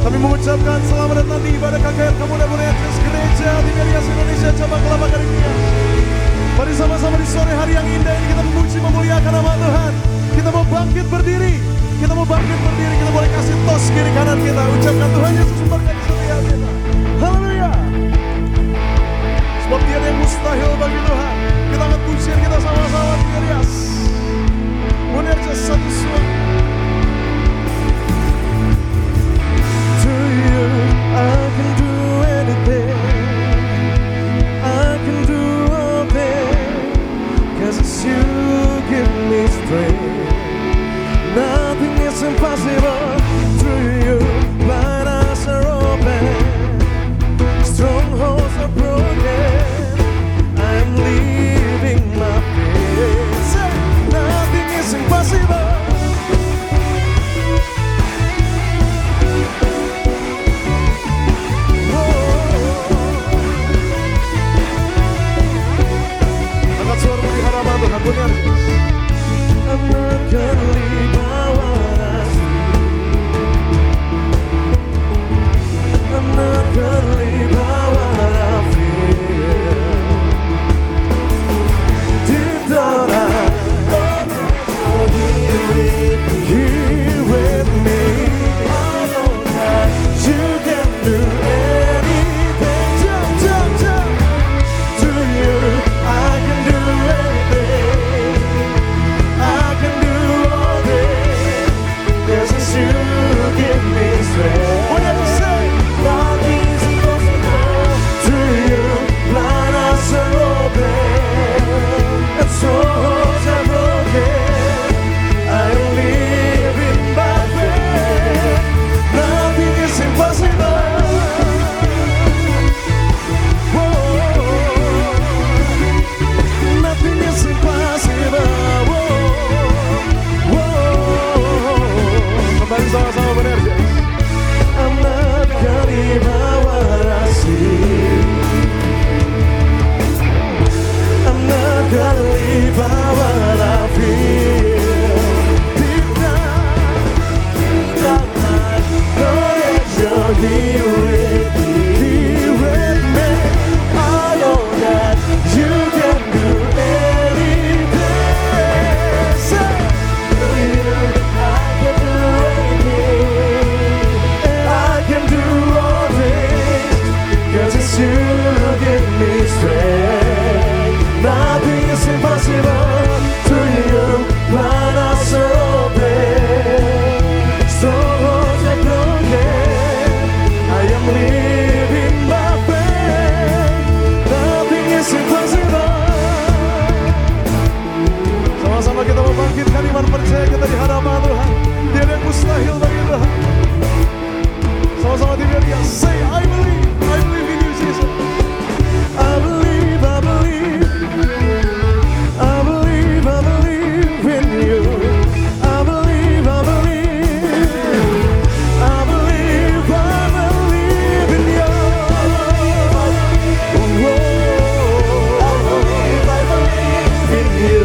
Kami mengucapkan selamat datang di ibadah KKR Kemuliaan Bonerges Gereja Tiberias Indonesia Cabang Kelapa Karibia. Mari sama-sama di sore hari yang indah ini kita memuji memuliakan nama Tuhan. Kita mau bangkit berdiri. Kita boleh kasih tos kiri kanan kita. Ucapkan Tuhan Yesus memberkati setiap kita. Haleluya. Sebab tiada yang mustahil bagi Tuhan. Kita akan pujian kita sama-sama Tiberias Bonerges satu suara. I can do anything, I can do all things, 'cause it's you give me strength. Nothing is impossible through you. Blind eyes are open, strongholds are broken. I am living my faith. Nothing is impossible. I'm not gonna leave by what I see. I'm not gonna leave by what I feel. Deep down I know here with me. I know that you can do anything. Jump, jump. To you I can do anything. You give me strength. Whatever you say, nothing is impossible to you. Blind eyes are open, and souls are broken. I am living by faith. Nothing is impossible. Whoa. Nothing is impossible. Sama-sama Bonerges. I'm not gonna leave by what I see. I'm not gonna leave by what I feel. Deep down, I know that you're here with me. I know that you can do anything. Say, you give me strength. Nothing is impossible to you. Blind eyes are open, strongholds are broken. I am living by faith. Nothing is impossible. Sama-sama kita membangkitkan iman percaya kita di hadapan Tuhan. Tiada yang mustahil bagi Tuhan. Sama-sama Tiberias. Say I believe. I believe in you, Jesus. I believe, I believe. I believe, I believe in you. I believe, I believe. I believe, I believe in you. Oh, I believe, I believe in you.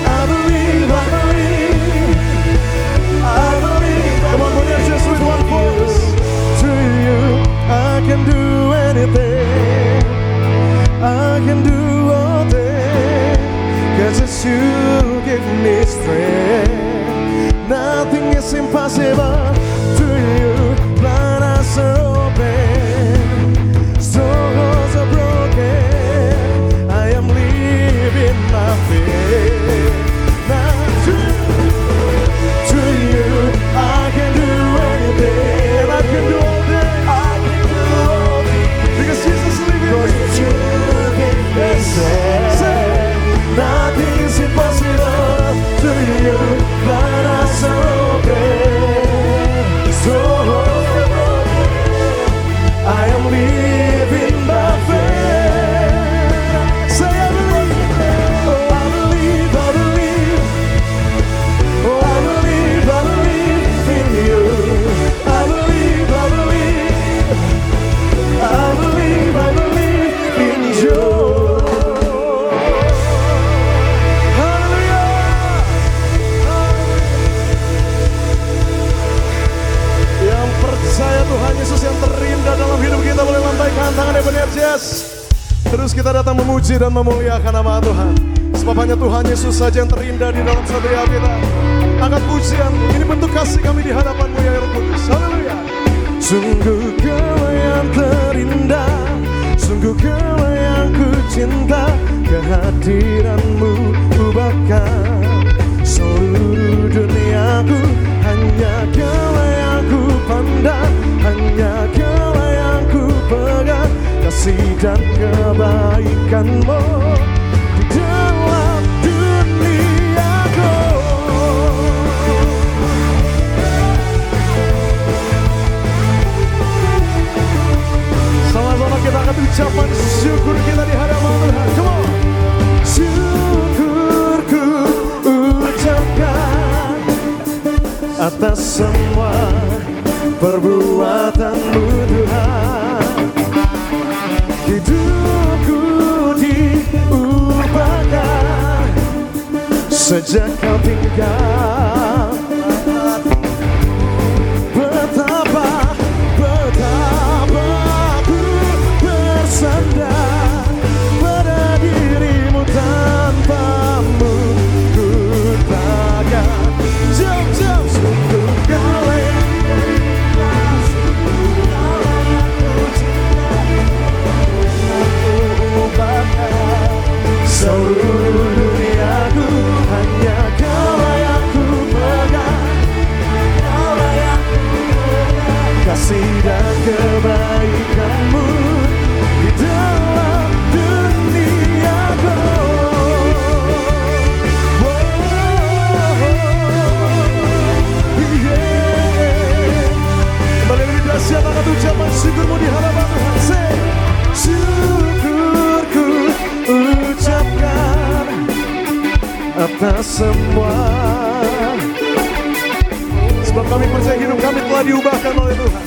I believe, I believe. I believe. Come on, Bonerges with one voice. To you I can do anything, I can do all things, 'cause it's you give me strength. Nothing is impossible to you. Blind eyes are open, strongholds are broken. I am living my faith. Now to you I can do anything, I can do all things. Because Jesus living with you. Nothing is impossible to you. Blind eyes are open, so memuji dan memuliakan nama Tuhan. Sebab hanya Tuhan Yesus saja yang terindah di dalam setiap kita. Angkat pujian, ini bentuk kasih kami di hadapan-Mu ya Roh Kudus. Haleluya. Sungguh Kau yang terindah, sungguh Kau yang ku cinta. Kehadiran-Mu ubahkan seluruh duniaku. Hanya Kau yang ku pandang, hanya Kau yang ku pegang. Kasih dan kebaikan-Mu di dalam duniaku. Sama-sama kita akan ucapan syukur kita di hadapan Tuhan. Come on. Syukurku ucapkan atas semua perbuatan-Mu Tuhan. Hidupku diubahkan sejak Kau tinggal. Betapa ku bersandar pada diri-Mu, tanpa-Mu ku takkan. Jauh-jauh sungguh Kau yang seluruh duniaku. Hanya Kau yang ku pegang, kasih dan kebaikan-Mu di dalam duniaku. Kembali lebih dahsyat angkat ucapan syukur-Mu di hadapan Tuhan. Say, syukurku ucapkan atas semua. Sebab kami percaya hidup kami telah diubahkan oleh Tuhan.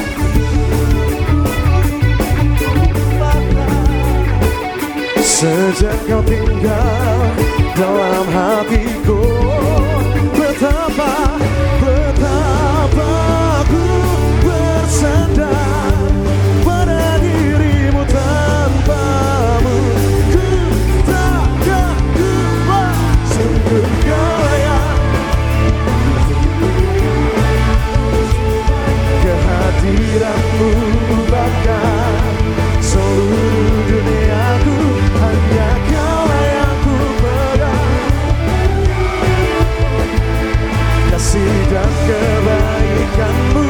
Sejak Kau tinggal dalam hatiku. Betapa ku bersandar pada diri-Mu, tanpa-Mu ku takkan kuat. Sungguh Kau yang kehadiran-Mu bahkan seluruh duniaku. Hanya Kau yang ku pegang, kasih dan kebaikan-Mu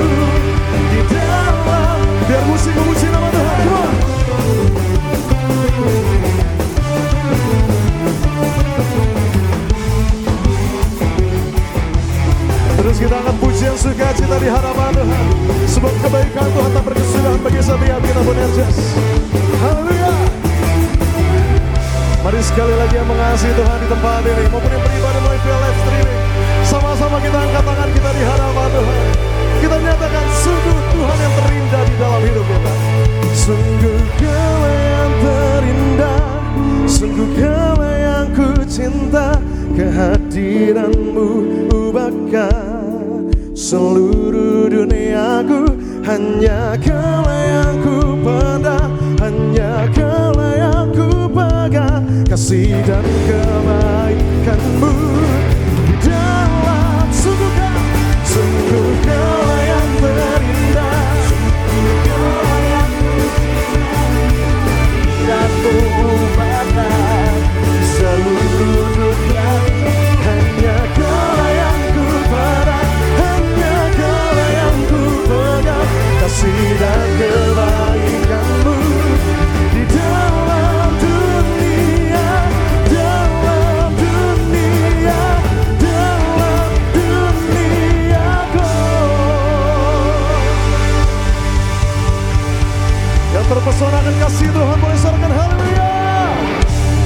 di dalam. Biar musik memuji nama Tuhan. Terus kita angkat pujian sukacita di hadapan Tuhan. Sebab kebaikan Tuhan tak berkesudahan bagi setiap kita penerjas. Haleluya. Mari sekali lagi yang mengasihi Tuhan di tempat ini maupun yang beribadah melalui via live streaming, sama-sama kita angkat tangan kita di hadapan Tuhan. Kita nyatakan sungguh Tuhan yang terindah di dalam hidup kita. Sungguh Kau yang terindah, sungguh Kau yang ku cinta. Kehadiran-Mu ubahkan seluruh duniaku. Hanya Kau yang ku pandang, hanya Kau yang ku pegang. Kasih dan kebaikan-Mu di dalam. Sungguh Kau yang terindah, sungguh Kau yang ku cinta. Dan ubahkan seluruh dunia. Hanya Kau yang ku pandang, hanya Kau yang ku pegang. Kasih dan kebaikan-Mu di dalam dunia, dalam dunia, dalam duniaku. Yang terpesona akan kasih Tuhan boleh sorakan haleluya.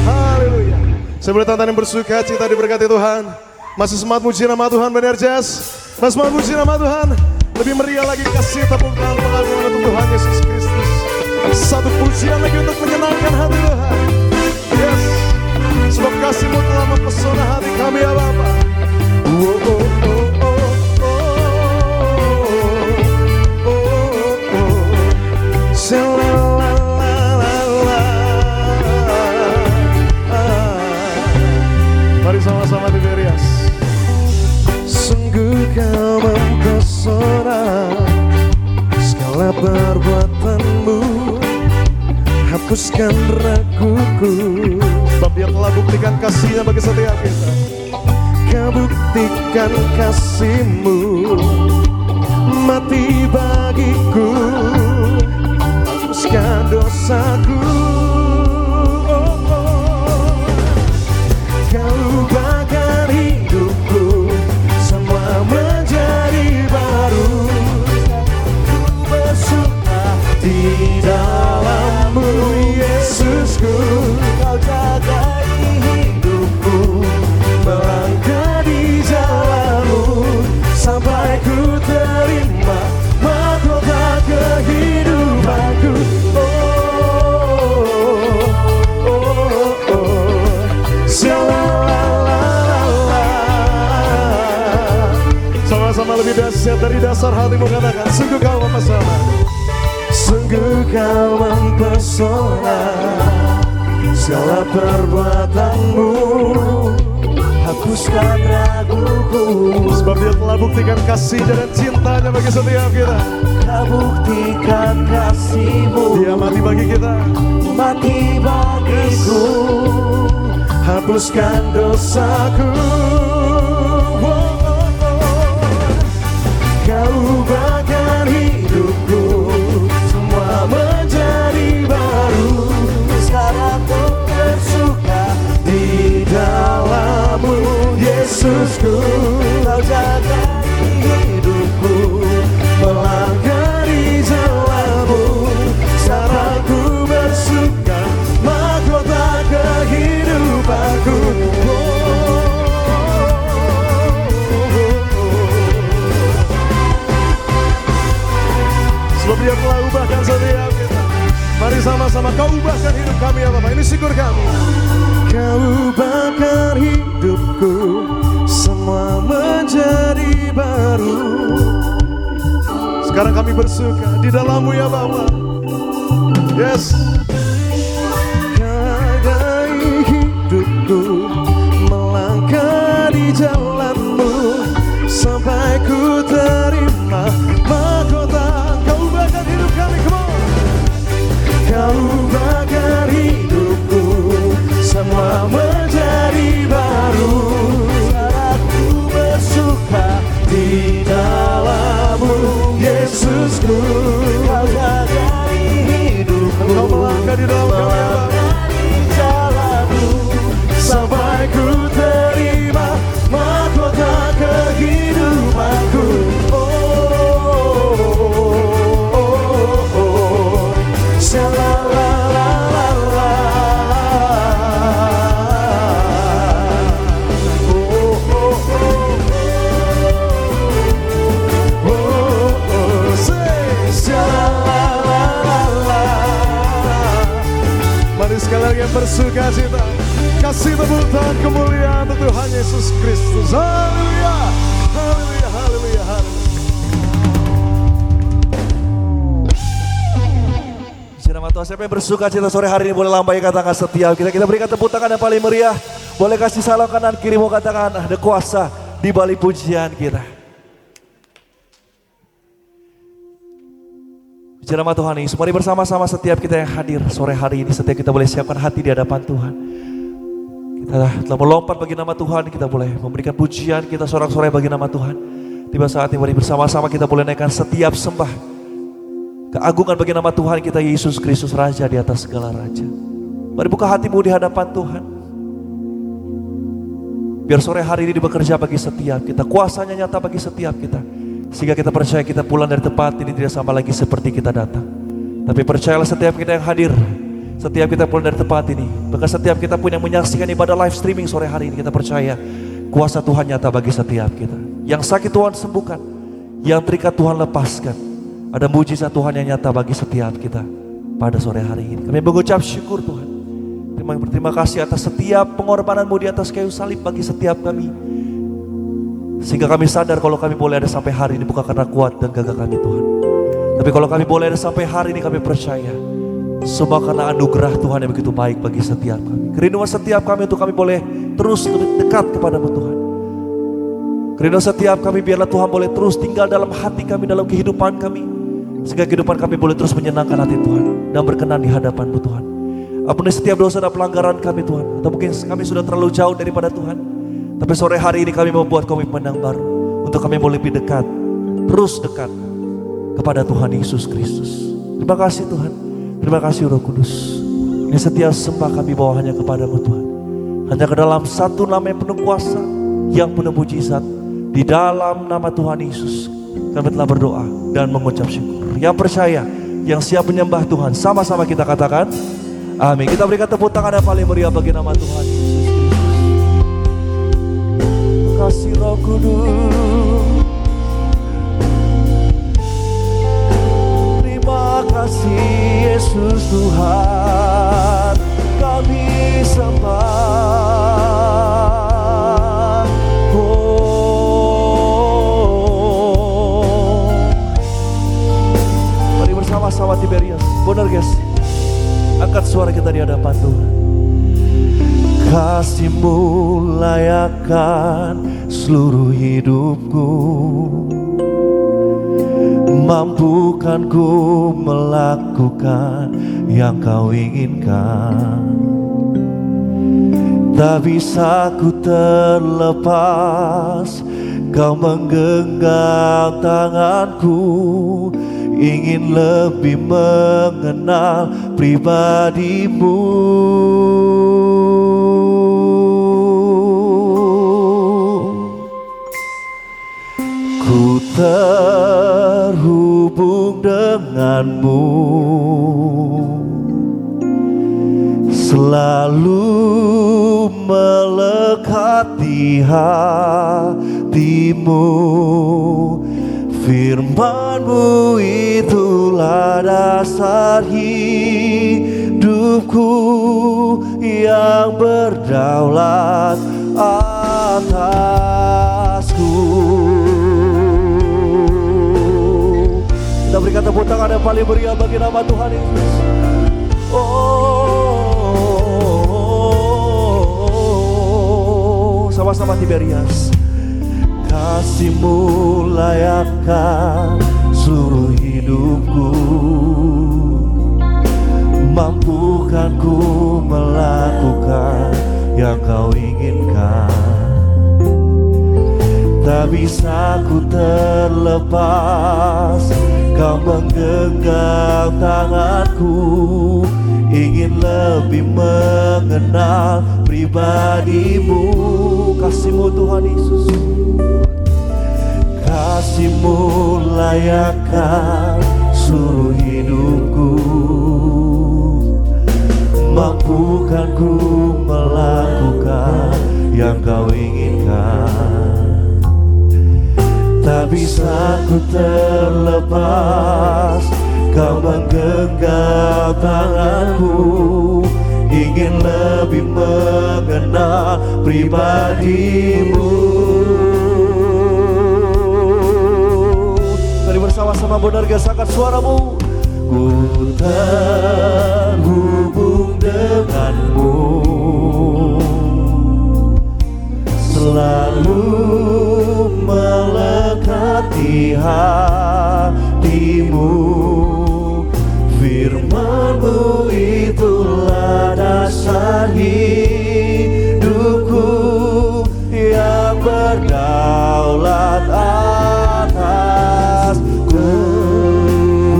Haleluya. Saya boleh tangan yang bersuka cita diberkati Tuhan. Masih semangat muji nama Tuhan penerjas. Masih semangat muji nama Tuhan. Lebih meriah lagi kasih tepuk tangan pengagungan untuk Tuhan Yesus Kristus. Satu pujian lagi untuk menyenangkan hati Tuhan. Yes. Sebab kasih-Mu telah mempesona hati kami ya Bapa. Mari sama-sama Tiberias. Sungguh kau mempesona, segala perbuatanmu hapuskan raguku. Sebab Dia telah buktikan kasih-Nya bagi setiap kita. Kau buktikan kasih-Mu, mati bagiku, hapuskan dosaku. Kau ubahkan hidupku, semua menjadi baru. Ku bersuka di dalam-Mu, Yesusku. Kau jaga hidupku, melangkah di jalan-Mu, sampai ku terima mahkota kehidupanku. Sama-sama lebih dahsyat dari dasar hatimu, katakan, sungguh kau mempesona. Sungguh kau mempesona, segala perbuatanmu hapuskan raguku. Sebab Dia telah buktikan kasih-Nya dan cinta-Nya bagi setiap kita. Kau buktikan kasih-Mu, Dia mati bagi kita, mati bagiku, hapuskan dosaku. Kau ubahkan hidupku, semua menjadi baru. Sekarang ku bersuka di dalam-Mu, Yesusku. Kau jaga hidupku, melangkah di jalan-Mu, sekarang ku bersuka mahkota kehidupanku. Sebab Dia telah ubahkan setiap kita. Mari sama-sama, Kau ubahkan hidup kami ya Bapak. Ini syukur kami. Kau ubahkan hidupku, semua menjadi baru. Sekarang kami bersuka di dalam-Mu ya Bapak. Yes. Hargai hidupku, melangkah di jalan-Mu, sampai ku terima mahkota. Kau ubahkan hidup kami, come on. Kau ubahkan hidupku, semua menjadi baru. Aku bersuka di dalam-Mu, Yesusku. Kau jaga hidupku, Kau melangkah di dalam jalan-Mu, sampai ku terima mahkota kehidupanku. Mari sekali lagi bersuka cita, kasih tepuk tangan kemuliaan untuk Tuhan Yesus Kristus. Haleluya, haleluya, haleluya, haleluya. Nama Tuhan, siapa yang bersuka cita sore hari ini boleh lambai katakan setiap kita berikan tepuk tangan yang paling meriah. Boleh kasih salam kanan kiri, mau katakan ada kuasa di balik pujian kita. Puji nama Tuhan Yesus. Mari bersama-sama setiap kita yang hadir sore hari ini, setiap kita boleh siapkan hati di hadapan Tuhan. Kita telah melompat bagi nama Tuhan, kita boleh memberikan pujian kita sorak-sorai bagi nama Tuhan. Tiba saat ini mari bersama-sama kita boleh naikkan setiap sembah keagungan bagi nama Tuhan kita Yesus Kristus, Raja di atas segala raja. Mari buka hatimu di hadapan Tuhan. Biar sore hari ini bekerja bagi setiap kita, kuasanya nyata bagi setiap kita. Sehingga kita percaya kita pulang dari tempat ini tidak sama lagi seperti kita datang. Tapi percayalah setiap kita yang hadir, setiap kita pulang dari tempat ini, bahkan setiap kita pun yang menyaksikan ibadah live streaming sore hari ini, kita percaya kuasa Tuhan nyata bagi setiap kita. Yang sakit Tuhan sembuhkan, yang terikat Tuhan lepaskan. Ada mujizat Tuhan yang nyata bagi setiap kita pada sore hari ini. Kami mengucap syukur Tuhan. Berterima kasih atas setiap pengorbanan-Mu di atas kayu salib bagi setiap kami. Sehingga kami sadar kalau kami boleh ada sampai hari ini bukan karena kuat dan gagah kami Tuhan. Tapi kalau kami boleh ada sampai hari ini, kami percaya semua karena anugerah Tuhan yang begitu baik bagi setiap kami. Kerinduan setiap kami untuk kami boleh terus lebih dekat kepadamu Tuhan. Kerinduan setiap kami biarlah Tuhan boleh terus tinggal dalam hati kami, dalam kehidupan kami, sehingga kehidupan kami boleh terus menyenangkan hati Tuhan dan berkenan di hadapan-Mu Tuhan. Ampuni setiap dosa dan pelanggaran kami Tuhan, atau mungkin kami sudah terlalu jauh daripada Tuhan. Tapi sore hari ini kami membuat komitmen yang baru untuk kami boleh lebih dekat, terus dekat kepada Tuhan Yesus Kristus. Terima kasih Tuhan, terima kasih Roh Kudus. Ini setiap sembah kami bawa hanya kepadamu Tuhan, hanya ke dalam satu nama yang penuh kuasa, yang penuh mujizat. Di dalam nama Tuhan Yesus kami telah berdoa dan mengucap syukur. Yang percaya, yang siap menyembah Tuhan, sama-sama kita katakan amin. Kita berikan tepuk tangan yang paling meriah bagi nama Tuhan Yesus Kristus. Terima kasih Roh Kudus. Terima kasih Yesus Tuhan, kami sembah. Sama Tiberias, benar guys, angkat suara kita di hadapan Tuhan. Kasih-Mu layakkan seluruh hidupku, mampukan ku melakukan yang Kau inginkan. Tak bisa ku terlepas, Kau menggenggam tanganku, ingin lebih mengenal pribadi-Mu. Ku terhubung dengan-Mu, selalu melekat di hati-Mu. Firman-Mu itulah dasar hidupku, yang berdaulat atasku. Kita berikan tepuk tangan yang paling meriah bagi nama Tuhan Yesus. Sama-sama Tiberias. Kasih-Mu layakkan seluruh hidupku, mampukan ku melakukan yang Kau inginkan. Tak bisa ku terlepas, Kau menggenggam tanganku, ingin lebih mengenal pribadi-Mu. Kasih-Mu Tuhan Yesus, kasih-Mu layakkan seluruh hidupku, mampukan ku melakukan yang Kau inginkan. Tak bisa ku terlepas, Kau menggenggam tanganku, ingin lebih mengenal pribadi-Mu. Mari bersama-sama benar guys, angkat suara-Mu. Ku terhubung dengan-Mu, selalu melekat di hati-Mu. Firman-Mu itulah dasar hidupku, yang berdaulat atasku.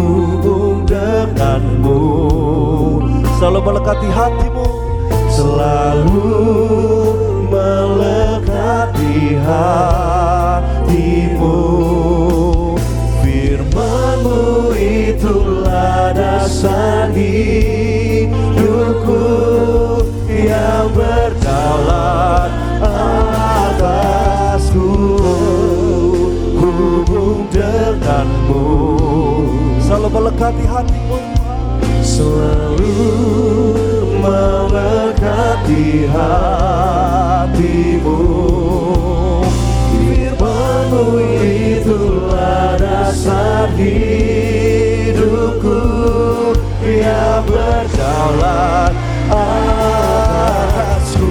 Hubung dengan-Mu, selalu melekat di hati-Mu, selalu melekat di hati-Mu. Firman-Mu itulah dasar hidupku, yang berdaulat atasku. Hubung dengan-Mu, selalu melekat di hati-Mu, selalu melekat di hati-Mu. Firman-Mu itulah dasar hidupku, yang berdaulat atasku.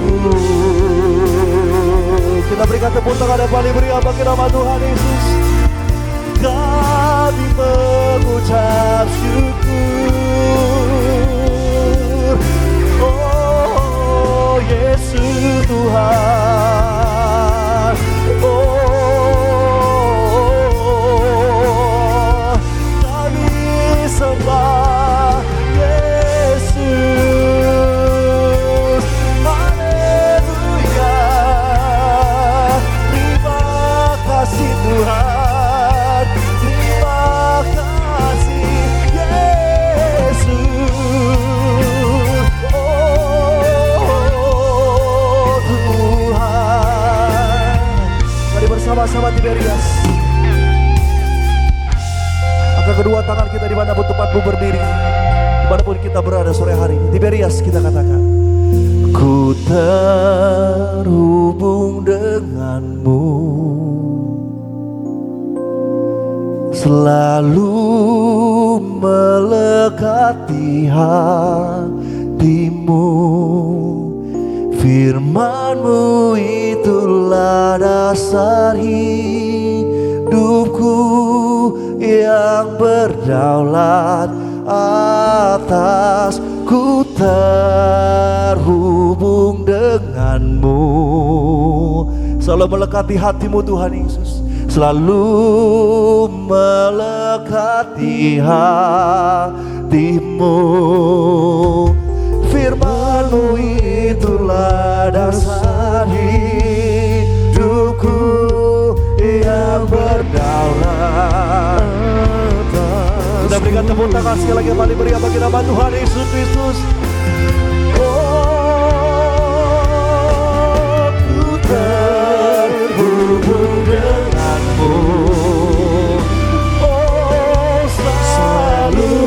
Kita berikan tepuk tangan yang paling meriah bagi nama Tuhan Yesus. Kami mengucap syukur. Oh Yesus Tuhan. Oh kami sembah Yesus. Haleluya. Terima kasih Tuhan. Terima kasih Yesus. Oh Tuhan. Mari bersama-sama Tiberias. Angkat kedua tangan kita dimanapun tempatmu berdiri, dimanapun kita berada sore hari ini. Tiberias kita katakan, ku terhubung denganmu, selalu melekati hatimu. Firman-Mu itulah dasar hidupku, yang berdaulat atasku. Terhubung denganmu, selalu melekati hatimu Tuhan Yesus. Selalu melekati hatimu. Firman-Mu itulah dasar hidupku, yang berdaulat. Kita berikan tepuk tangan sekali lagi yang paling meriah bagi nama Tuhan Yesus Kristus. Oh, ku terhubung denganmu. Oh, selalu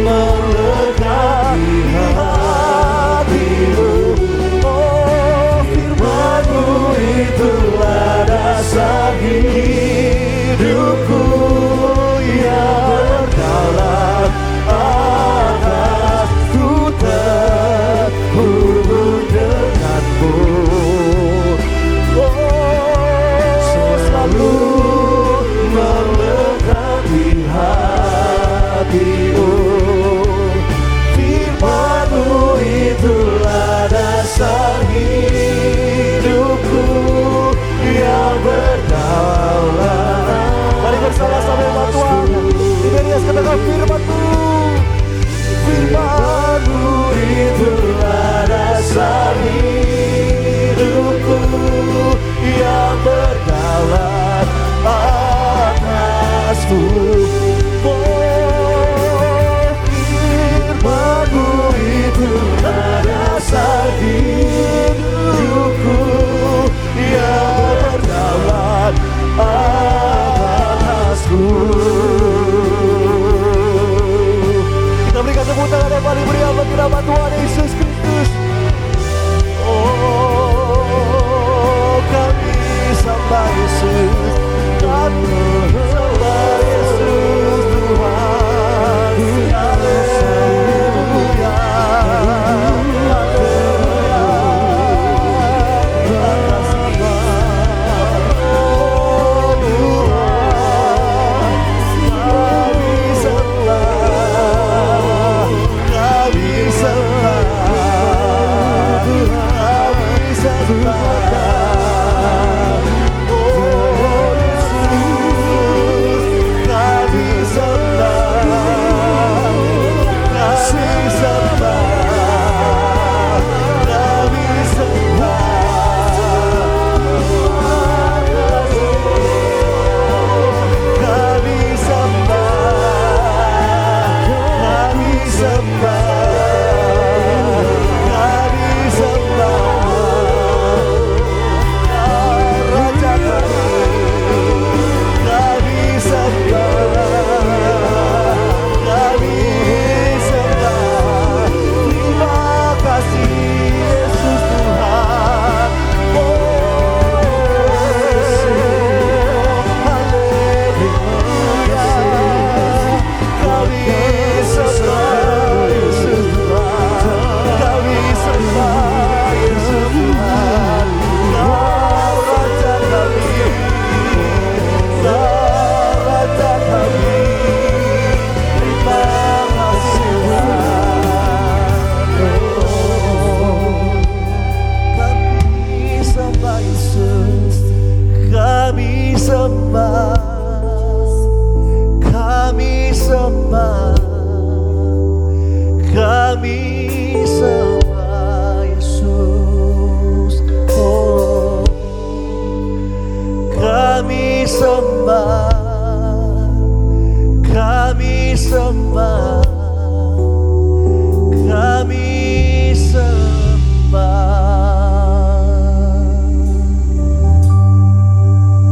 melekati hatimu. Oh, firman-Mu itulah dasar hidupku, yang berdaulat atasku. Terhubung denganmu. Oh, selalu melekati hatimu. Firman-Mu itulah dasar hidupku, yang berdaulat. Mari bersama-sama dengan Tuhan. Tiberias katakan firman-Mu. Firman-Mu itulah dasar hidupku, yang berdaulat atasku. Oh, firman-Mu itulah dasar hidupku, yang berdaulat atasku. Kita berikan tepuk tangan yang paling meriah bagi nama Tuhan Yesus Kristus. sembah, kami sembah, kami sembah Yesus. Oh, kami sembah, kami sembah, kami sembah.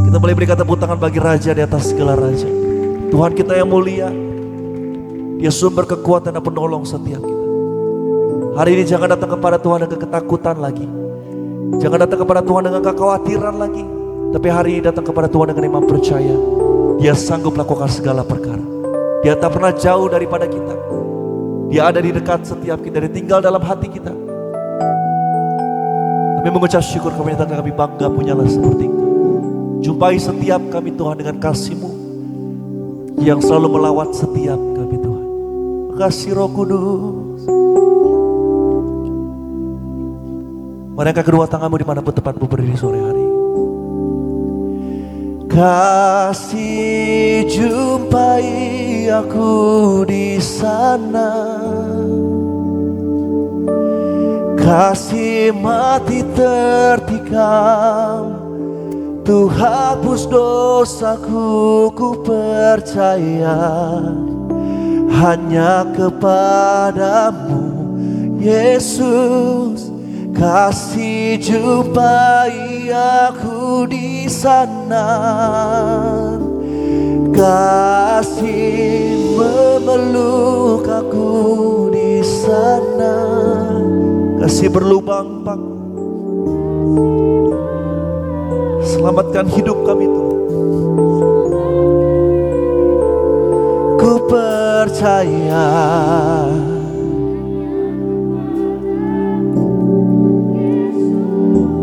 Kita boleh berikan tepuk tangan bagi Raja di atas segala raja. Tuhan kita yang mulia, Dia sumber kekuatan dan penolong setiap kita. Hari ini jangan datang kepada Tuhan dengan ketakutan lagi, jangan datang kepada Tuhan dengan kekhawatiran lagi, tapi hari ini datang kepada Tuhan dengan iman percaya. Dia sanggup melakukan segala perkara. Dia tak pernah jauh daripada kita. Dia ada di dekat setiap kita, dia tinggal dalam hati kita. Kami mengucap syukur, kami nyatakan kami bangga punyalah seperti Engkau. Jumpai setiap kami Tuhan dengan kasih-Mu yang selalu melawat setiap kami Tuhan. Terima kasih Roh Kudus. Mari angkat kedua tanganmu dimanapun tempatmu berdiri sore hari. Kasih jumpai aku di sana, kasih mati tertikam, Tuh hapus dosaku, ku percaya hanya kepadamu Yesus. Kasih jumpai aku di sana, kasih memeluk aku di sana, kasih berlubang paku. Selamatkan hidup kami Tuhan. Ku percaya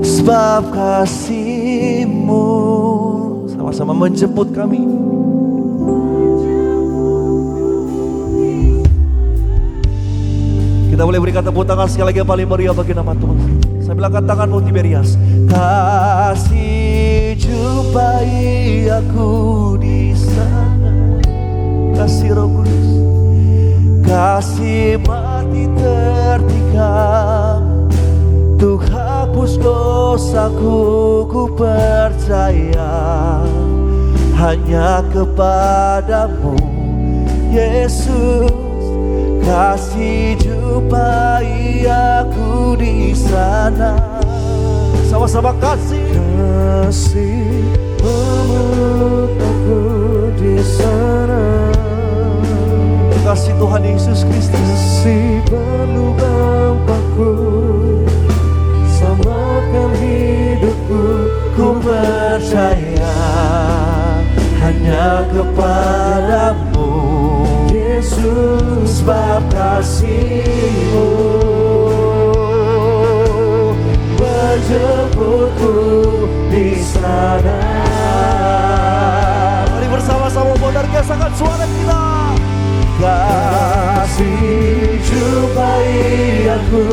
sebab kasih-Mu sama-sama menjemput kami. Kita boleh berikan tepuk tangan sekali lagi yang paling meriah bagi nama Tuhan. Saya bilangkan tanganmu Tiberias. Kasih jumpai aku di sana, kasih Roh Kudus, kasih mati tertikam, Tuh hapus dosaku, ku percaya hanya kepadamu Yesus. Kasih jumpai aku di sana, sama-sama kasih. Kasih memeluk aku di sana, kasih Tuhan Yesus Kristus. Kasih berlubang paku, selamatkan hidupku, ku percaya hanya kepadamu Yesus. Sebab kasih-Mu menjemputku di sana. Mari bersama-sama menergesahkan suara kita. Kasih jumpai aku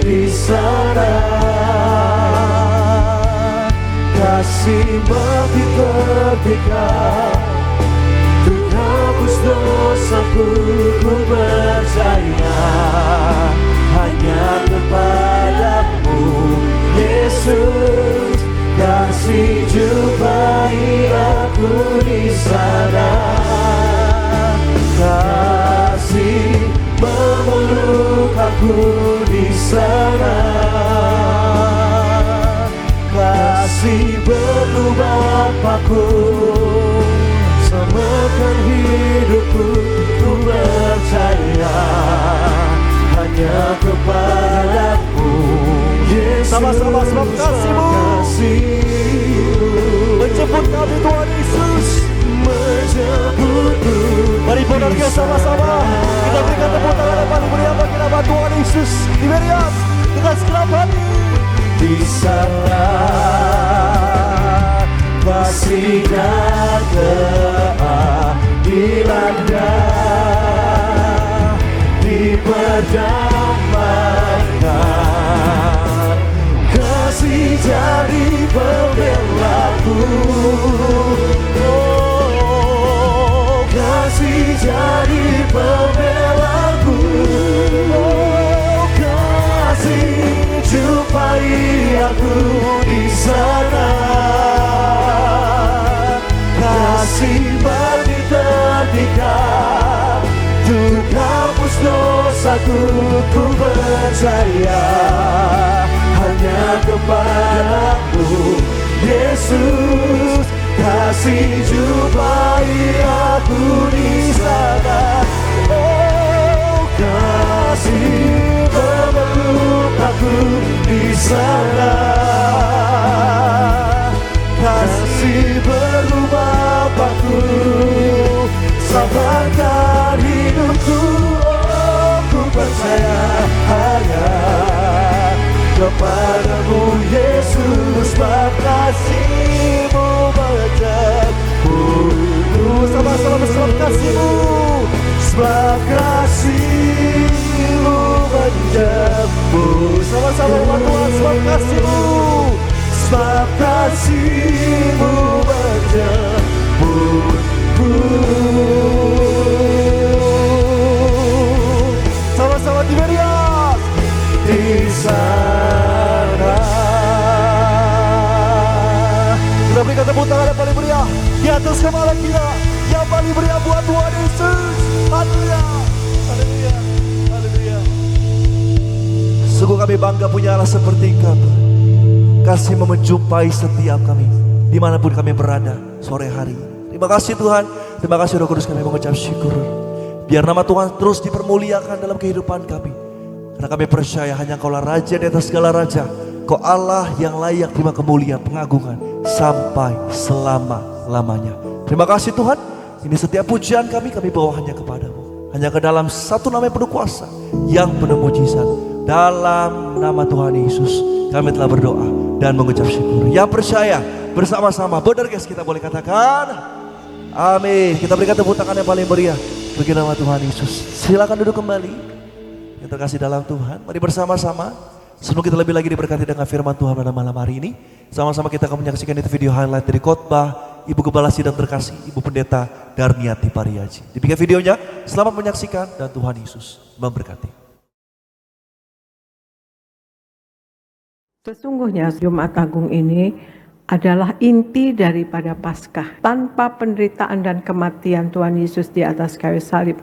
di sana, kasih mati tertikam, Tuh hapus dosaku, ku percaya hanya kepadamu Yesus. Kasih jumpai aku di sana, kasih memeluk aku di sana, kasih berlubang paku, selamatkan hidupku, ku percaya hanya kepadamu Yesus. Sama-sama sebab kasih-Mu menjemput kami Tuhan Yesus, menjemputku. Mari benar-benar sama-sama kita berikan tepuk tangan yang paling meriah bagi nama Tuhan Yesus. Tiberias dengan segenap hati. Di sana kasih dan keadilannya diperdamaikan, kasih jadi pembelaku ku percaya hanya kepadamu, Yesus. Kasih jumpai aku di sana. Oh, kasih memeluk aku di sana. Kasih berubah aku, selamatkan hidupku. Oh, ku percaya hanya kepadamu, Yesus. Sebab kasih-Mu menjemputku. Sama-sama bersama kasih-Mu. Sebab kasih-Mu menjemput. Sama-sama umat Tuhan, sebab kasih-Mu. Sebab kasih-Mu menjemputku. Sama-sama Tiberias di sana. Kita berikan tepuk tangan yang paling meriah di atas kepala kita, yang paling meriah buat Tuhan Yesus. Haleluya, haleluya, haleluya. Sungguh kami bangga punya Allah seperti Engkau, Tuhan. Kasih menjumpai setiap kami dimanapun kami berada sore hari. Terima kasih Tuhan, terima kasih Roh Kudus, kami mengucap syukur. Biar nama Tuhan terus dipermuliakan dalam kehidupan kami. Karena kami percaya hanya Engkaulah Raja di atas segala raja. Kau Allah yang layak terima kemuliaan, pengagungan sampai selama-lamanya. Terima kasih Tuhan. Ini setiap pujian kami bawa hanya kepadamu. Hanya ke dalam satu nama yang penuh kuasa, yang penuh mujizat. Dalam nama Tuhan Yesus kami telah berdoa dan mengucap syukur. Yang percaya bersama-sama, Boderges kita boleh katakan amin. Kita berikan tepuk tangan yang paling meriah bagi nama Tuhan Yesus. Silakan duduk kembali. Yang terkasih dalam Tuhan, mari bersama-sama sebelum kita lebih lagi diberkati dengan firman Tuhan pada malam hari ini. Sama-sama kita akan menyaksikan itu video highlight dari khotbah Ibu Gembala Sidang terkasih, Ibu Pendeta Darniati Pariaji. Demikian videonya, selamat menyaksikan dan Tuhan Yesus memberkati. Sesungguhnya Jumat Agung ini adalah inti daripada Paskah. Tanpa penderitaan dan kematian Tuhan Yesus di atas kayu salib,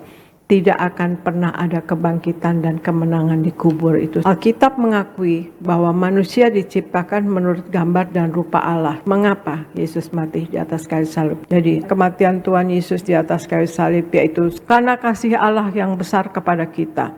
tidak akan pernah ada kebangkitan dan kemenangan di kubur itu. Alkitab mengakui bahwa manusia diciptakan menurut gambar dan rupa Allah. Mengapa Yesus mati di atas kayu salib? Jadi kematian Tuhan Yesus di atas kayu salib yaitu karena kasih Allah yang besar kepada kita.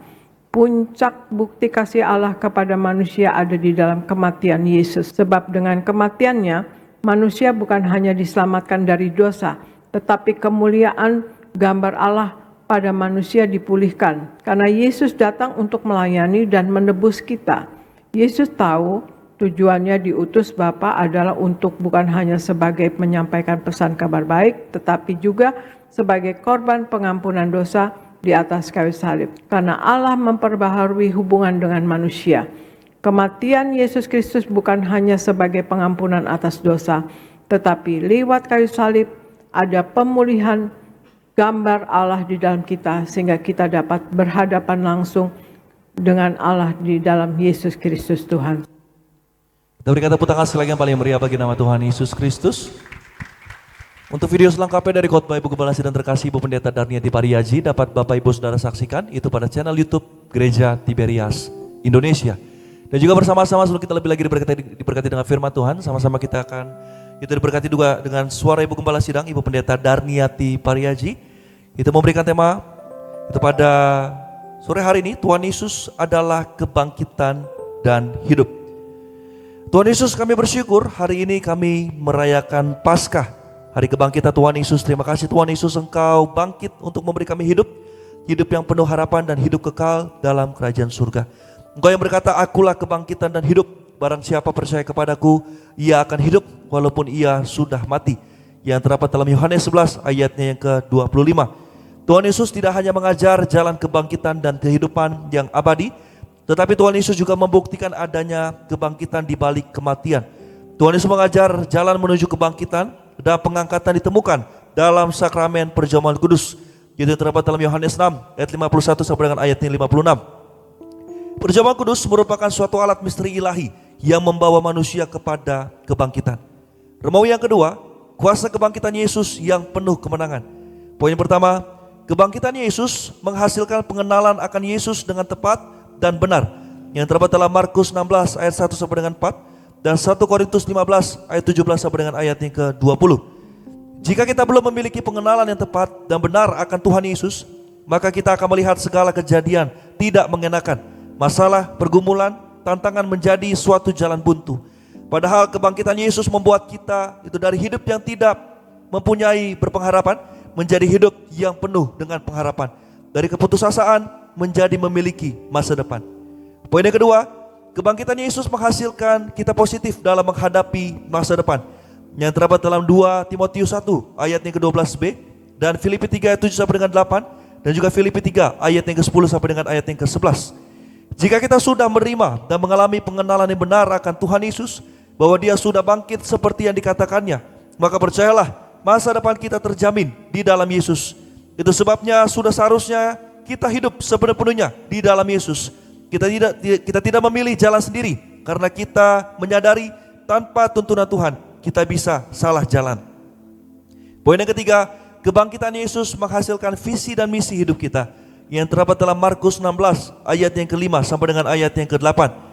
Puncak bukti kasih Allah kepada manusia ada di dalam kematian Yesus. Sebab dengan kematiannya, manusia bukan hanya diselamatkan dari dosa, tetapi kemuliaan gambar Allah pada manusia dipulihkan. Karena Yesus datang untuk melayani dan menebus kita. Yesus tahu tujuannya diutus Bapa adalah untuk bukan hanya sebagai menyampaikan pesan kabar baik, tetapi juga sebagai korban pengampunan dosa di atas kayu salib. Karena Allah memperbaharui hubungan dengan manusia. Kematian Yesus Kristus bukan hanya sebagai pengampunan atas dosa, tetapi lewat kayu salib ada pemulihan gambar Allah di dalam kita, sehingga kita dapat berhadapan langsung dengan Allah di dalam Yesus Kristus Tuhan. Kita berikan tepuk tangan sekali lagi yang paling meriah bagi nama Tuhan Yesus Kristus. Untuk video selengkapnya dari khotbah Ibu Gembala Sidang terkasih Ibu Pendeta Darniati Pariaji dapat Bapak Ibu Saudara saksikan itu pada channel YouTube Gereja Tiberias Indonesia. Dan juga bersama-sama sebelum kita lebih lagi diberkati dengan firman Tuhan, sama-sama kita diberkati juga dengan suara Ibu Gembala Sidang Ibu Pendeta Darniati Pariaji. Itu memberikan tema itu pada sore hari ini, Tuhan Yesus adalah kebangkitan dan hidup. Tuhan Yesus, kami bersyukur hari ini kami merayakan Paskah, hari kebangkitan Tuhan Yesus. Terima kasih Tuhan Yesus, Engkau bangkit untuk memberi kami hidup yang penuh harapan dan hidup kekal dalam kerajaan surga. Engkau yang berkata, akulah kebangkitan dan hidup. Barang siapa percaya kepadaku, ia akan hidup walaupun ia sudah mati. Yang terdapat dalam Yohanes 11 ayatnya yang ke-25. Tuhan Yesus tidak hanya mengajar jalan kebangkitan dan kehidupan yang abadi, tetapi Tuhan Yesus juga membuktikan adanya kebangkitan di balik kematian. Tuhan Yesus mengajar jalan menuju kebangkitan dan pengangkatan ditemukan dalam sakramen perjamuan kudus. Itu yang terdapat dalam Yohanes 6 ayat 51 sampai dengan ayatnya 56. Perjamuan kudus merupakan suatu alat misteri ilahi yang membawa manusia kepada kebangkitan. Romawi yang kedua, kuasa kebangkitan Yesus yang penuh kemenangan. Poin yang pertama, kebangkitan Yesus menghasilkan pengenalan akan Yesus dengan tepat dan benar yang terdapat dalam Markus 16 ayat 1 sampai dengan 4 dan 1 Korintus 15 ayat 17 sampai dengan ayat yang ke-20. Jika kita belum memiliki pengenalan yang tepat dan benar akan Tuhan Yesus, maka kita akan melihat segala kejadian tidak mengenakan, masalah, pergumulan, tantangan menjadi suatu jalan buntu. Padahal kebangkitan Yesus membuat kita itu dari hidup yang tidak mempunyai berpengharapan menjadi hidup yang penuh dengan pengharapan. Dari keputusasaan menjadi memiliki masa depan. Poin yang kedua, kebangkitan Yesus menghasilkan kita positif dalam menghadapi masa depan yang terdapat dalam 2 Timotius 1 ayat yang ke-12b dan Filipi 3 ayat 7 sampai dengan 8 dan juga Filipi 3 ayat yang ke-10 sampai dengan ayat yang ke-11. Jika kita sudah menerima dan mengalami pengenalan yang benar akan Tuhan Yesus, bahwa Dia sudah bangkit seperti yang dikatakannya, maka percayalah masa depan kita terjamin di dalam Yesus. Itu sebabnya sudah seharusnya kita hidup sepenuh-penuhnya di dalam Yesus. Kita tidak memilih jalan sendiri karena kita menyadari tanpa tuntunan Tuhan kita bisa salah jalan. Poin yang ketiga, kebangkitan Yesus menghasilkan visi dan misi hidup kita yang terdapat dalam Markus 16 ayat yang ke-5 sampai dengan ayat yang ke-8.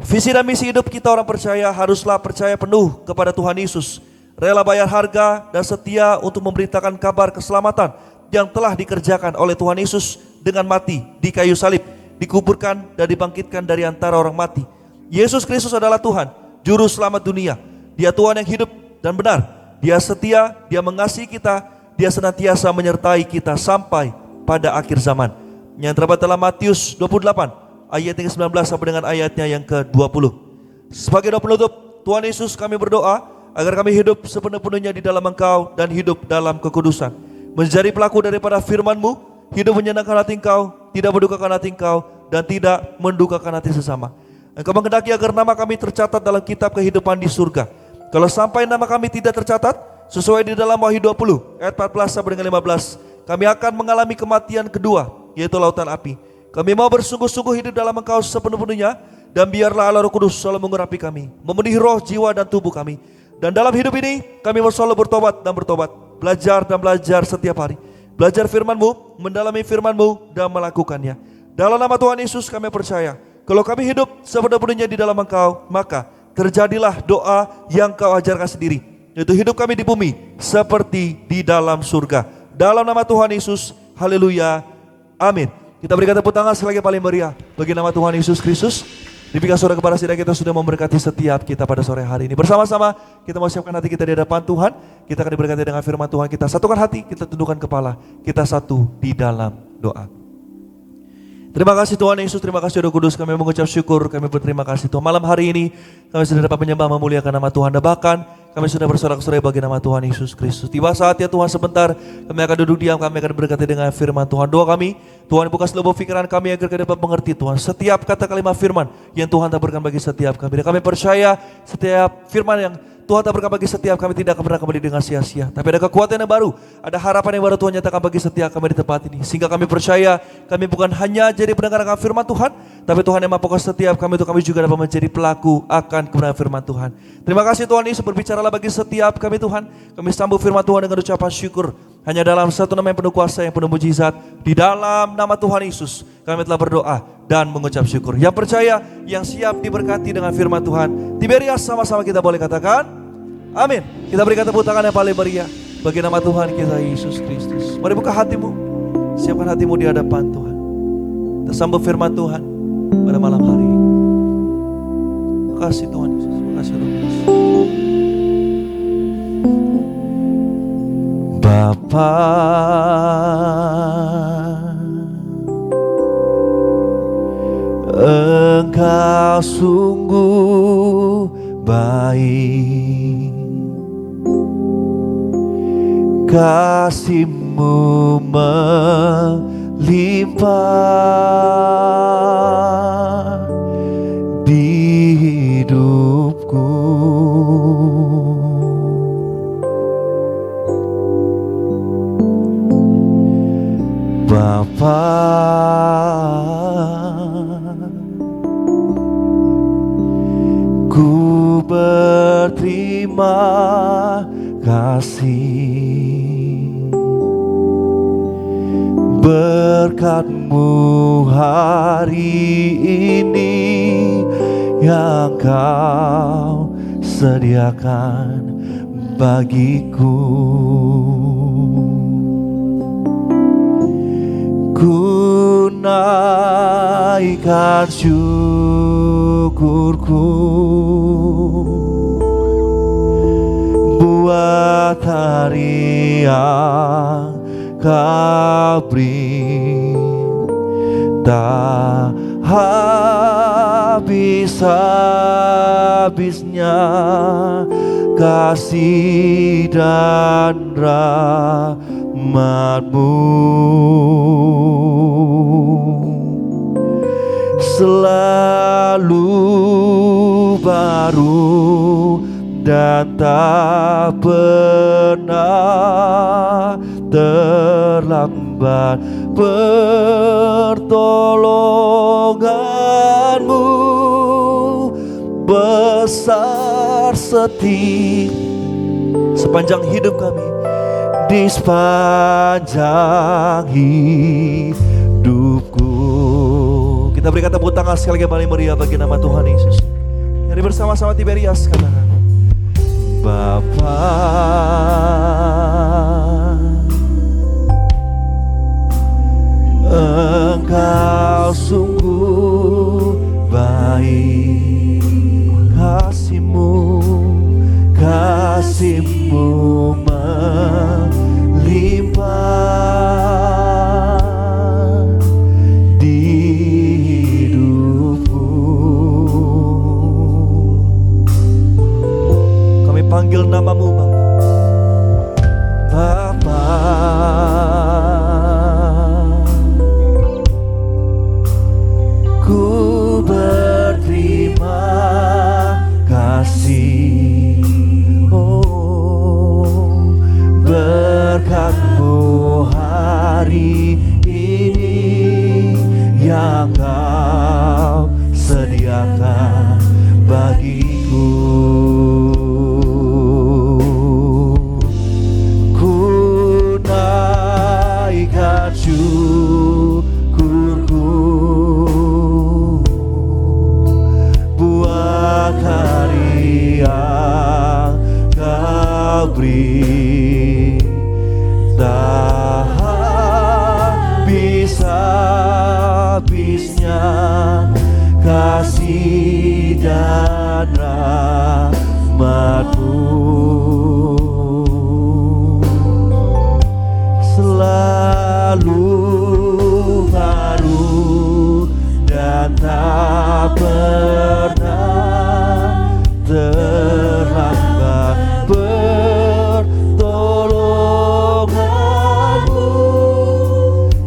Visi dan misi hidup kita orang percaya haruslah percaya penuh kepada Tuhan Yesus, rela bayar harga dan setia untuk memberitakan kabar keselamatan yang telah dikerjakan oleh Tuhan Yesus dengan mati di kayu salib, dikuburkan dan dibangkitkan dari antara orang mati. Yesus Kristus adalah Tuhan, juru selamat dunia. Dia Tuhan yang hidup dan benar. Dia setia, Dia mengasihi kita, Dia senantiasa menyertai kita sampai pada akhir zaman. Yang terdapat dalam Matius 28 ayat yang ke-19 sampai dengan ayatnya yang ke-20. Sebagai doa penutup, Tuhan Yesus kami berdoa agar kami hidup sepenuh-penuhnya di dalam Engkau dan hidup dalam kekudusan. Menjadi pelaku daripada firman-Mu, hidup menyenangkan hati Engkau, tidak mendukakan hati Engkau, dan tidak mendukakan hati sesama. Engkau menghendaki agar nama kami tercatat dalam kitab kehidupan di surga. Kalau sampai nama kami tidak tercatat, sesuai di dalam Wahyu 20 ayat 14 sampai dengan 15, kami akan mengalami kematian kedua, yaitu lautan api. Kami mau bersungguh-sungguh hidup dalam Engkau sepenuh-penuhnya, dan biarlah Allah Roh Kudus selalu mengurapi kami, memenuhi roh, jiwa, dan tubuh kami. Dan dalam hidup ini, kami mau selalu bertobat dan bertobat, belajar dan belajar setiap hari. Belajar firman-Mu, mendalami firman-Mu, dan melakukannya. Dalam nama Tuhan Yesus kami percaya, kalau kami hidup sepenuh-penuhnya di dalam Engkau, maka terjadilah doa yang Kau ajarkan sendiri, yaitu hidup kami di bumi seperti di dalam surga. Dalam nama Tuhan Yesus, haleluya, amin. Kita berikan tepuk tangan sekali lagi paling meriah bagi nama Tuhan Yesus Kristus. Demikian saudara kepada sidang kita sudah memberkati setiap kita pada sore hari ini. Bersama-sama kita mau siapkan hati kita di hadapan Tuhan. Kita akan diberkati dengan firman Tuhan. Kita satukan hati, kita tundukkan kepala, kita satu di dalam doa. Terima kasih Tuhan Yesus, terima kasih Roh Kudus, kami mengucap syukur, kami berterima kasih Tuhan. Malam hari ini kami sudah dapat menyembah memuliakan nama Tuhan, dan bahkan kami sudah bersorak-sorai bagi nama Tuhan Yesus Kristus. Tiba saatnya Tuhan, sebentar kami akan duduk diam, kami akan berkati dengan firman Tuhan. Doa kami, Tuhan buka seluruh pikiran kami agar kami dapat mengerti Tuhan setiap kata kalimat firman yang Tuhan taburkan bagi setiap kami. Dan kami percaya setiap firman yang Tuhan taburkan bagi setiap kami tidak akan pernah kembali dengan sia-sia, tapi ada kekuatan yang baru, ada harapan yang baru Tuhan nyatakan bagi setiap kami di tempat ini. Sehingga kami percaya kami bukan hanya jadi pendengar akan firman Tuhan, tapi Tuhan yang mampu setiap kami itu kami juga dapat menjadi pelaku akan kebenaran firman Tuhan. Terima kasih Tuhan Yesus, berbicaralah bagi setiap kami Tuhan. Kami sambut firman Tuhan dengan ucapan syukur. Hanya dalam satu nama yang penuh kuasa, yang penuh mujizat, di dalam nama Tuhan Yesus kami telah berdoa dan mengucap syukur. Yang percaya, yang siap diberkati dengan firman Tuhan, Tiberias, sama-sama kita boleh katakan amin. Kita berikan tepuk tangan yang paling meriah bagi nama Tuhan kita Yesus Kristus. Mari buka hatimu, siapkan hatimu di hadapan Tuhan. Kita sambut firman Tuhan pada malam hari ini. Terima kasih Tuhan Yesus, terima kasih Roh Kudus. Bapa, Engkau sungguh baik, kasih-Mu melimpah di hidupku. Bapa, ku berterima kasih berkat-Mu hari ini yang Kau sediakan bagiku. Ku naikkan syukurku buat hari yang Kau beri, tak habis-habisnya kasih dan rahmat-Mu. Selalu baru dan tak pernah terlambat pertolongan-Mu. Besar setia sepanjang hidup kami, di sepanjang hidupku. Kita berikan tepuk tangan sekali lagi paling meriah bagi nama Tuhan Yesus. Mari bersama-sama Tiberias katakan, Bapa, Engkau sungguh baik, kasih-Mu melimpah di hidupku. Kami panggil nama-Mu Bapa, ku berterima kasih, oh, berkat-Mu hari ini yang Kau sediakan bagiku. Ku naikkan syukurku buat hari yang Kau beri, tak habis-habisnya kasih dan rahmat-Mu. Selalu baru dan tak pernah terlambat pertolongan-Mu.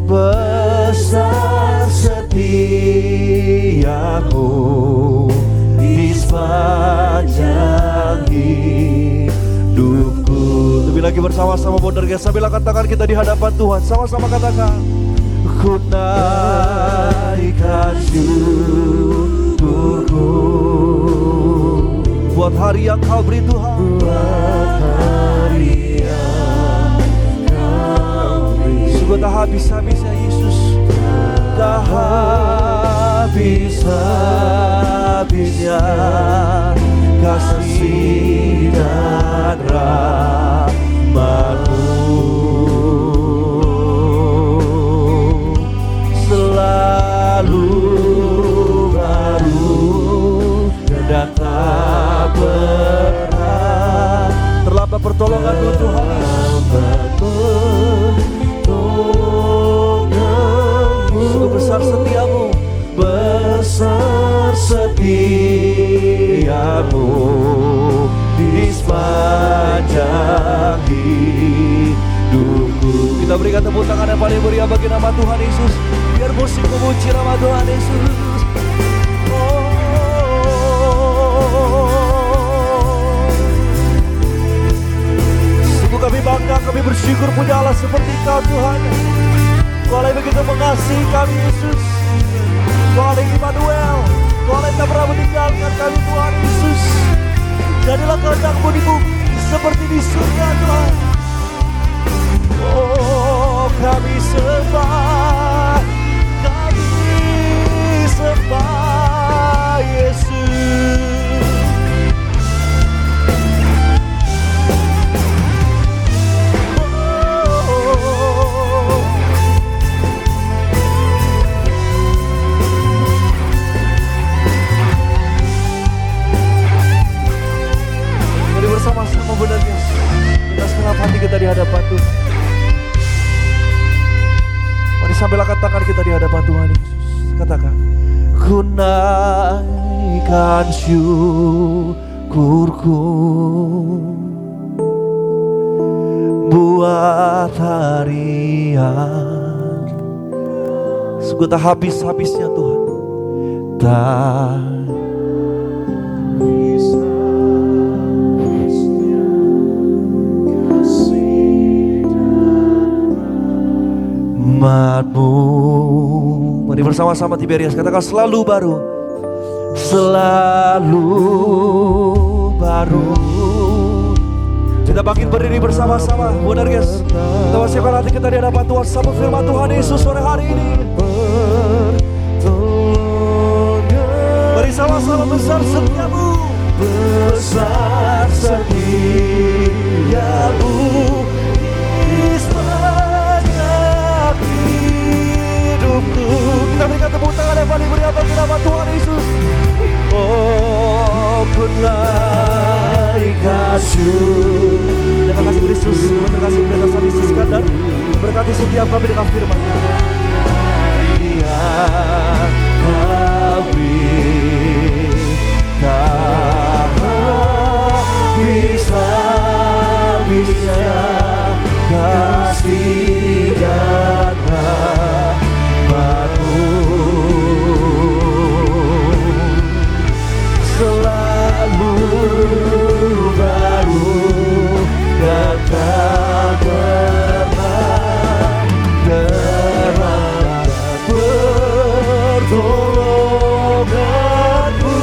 Besar setia-Mu di sepanjang hidupku. Lebih lagi bersama-sama saudara, sambil angkat tangan kita di hadapan Tuhan, sama-sama katakan, ku naikkan syukurku buat hari yang Kau beri Tuhan, buat hari yang Kau beri. Sungguh tak habis-habisnya Yesus, tak habis-habisnya kasih dan rahmat-Mu. Selalu baru dan tak pernah terlambat pertolongan-Mu Tuhan Yesus. Sungguh besar setia-Mu, besar setia-Mu di sepanjang hidupku. Kita berikan tepuk tangan yang paling meriah bagi nama Tuhan Yesus. Biar musik memuji nama Tuhan Yesus. Sungguh kami bangga, kami bersyukur punya Allah seperti Kau Tuhan. Kau yang begitu mengasihi kami Yesus. Kau yang Immanuel, Kau yang tak pernah meninggalkan kami Tuhan Yesus. Jadilah kehendak-Mu di bumi seperti di surga Tuhan. Oh, kami sembah Bapak Yesus. Mari bersama-sama benar Yesus. Kita segenap hati kita di hadapan Tuhan. Mari sambilkan tangan kita di hadapan Tuhan Yesus. Katakan, ku naikkan syukurku buat harian. Sungguh tak habis-habisnya Tuhan. Tak bisa habisnya kasih umat-Mu. Mari bersama-sama Tiberias katakan selalu baru. Selalu baru. Kita bangkit berdiri bersama-sama. Benar guys. Kita wasikan hati kita di hadapan Tuhan. Sambut firman Tuhan Yesus sore hari ini. Mari sama-sama besar setiamu. Besar setiamu. Kita berikan tepuk tangan yang paling meriah bagi nama Tuhan Yesus. Oh, ku naikkan syukur. Terima kasih Kristus, terima kasih Tuhan Yesus Iskandar. Berkati setiap kami dengan firman. Kami tak bisa kasih dan selalu baru dan tak pernah terlambat pertolonganmu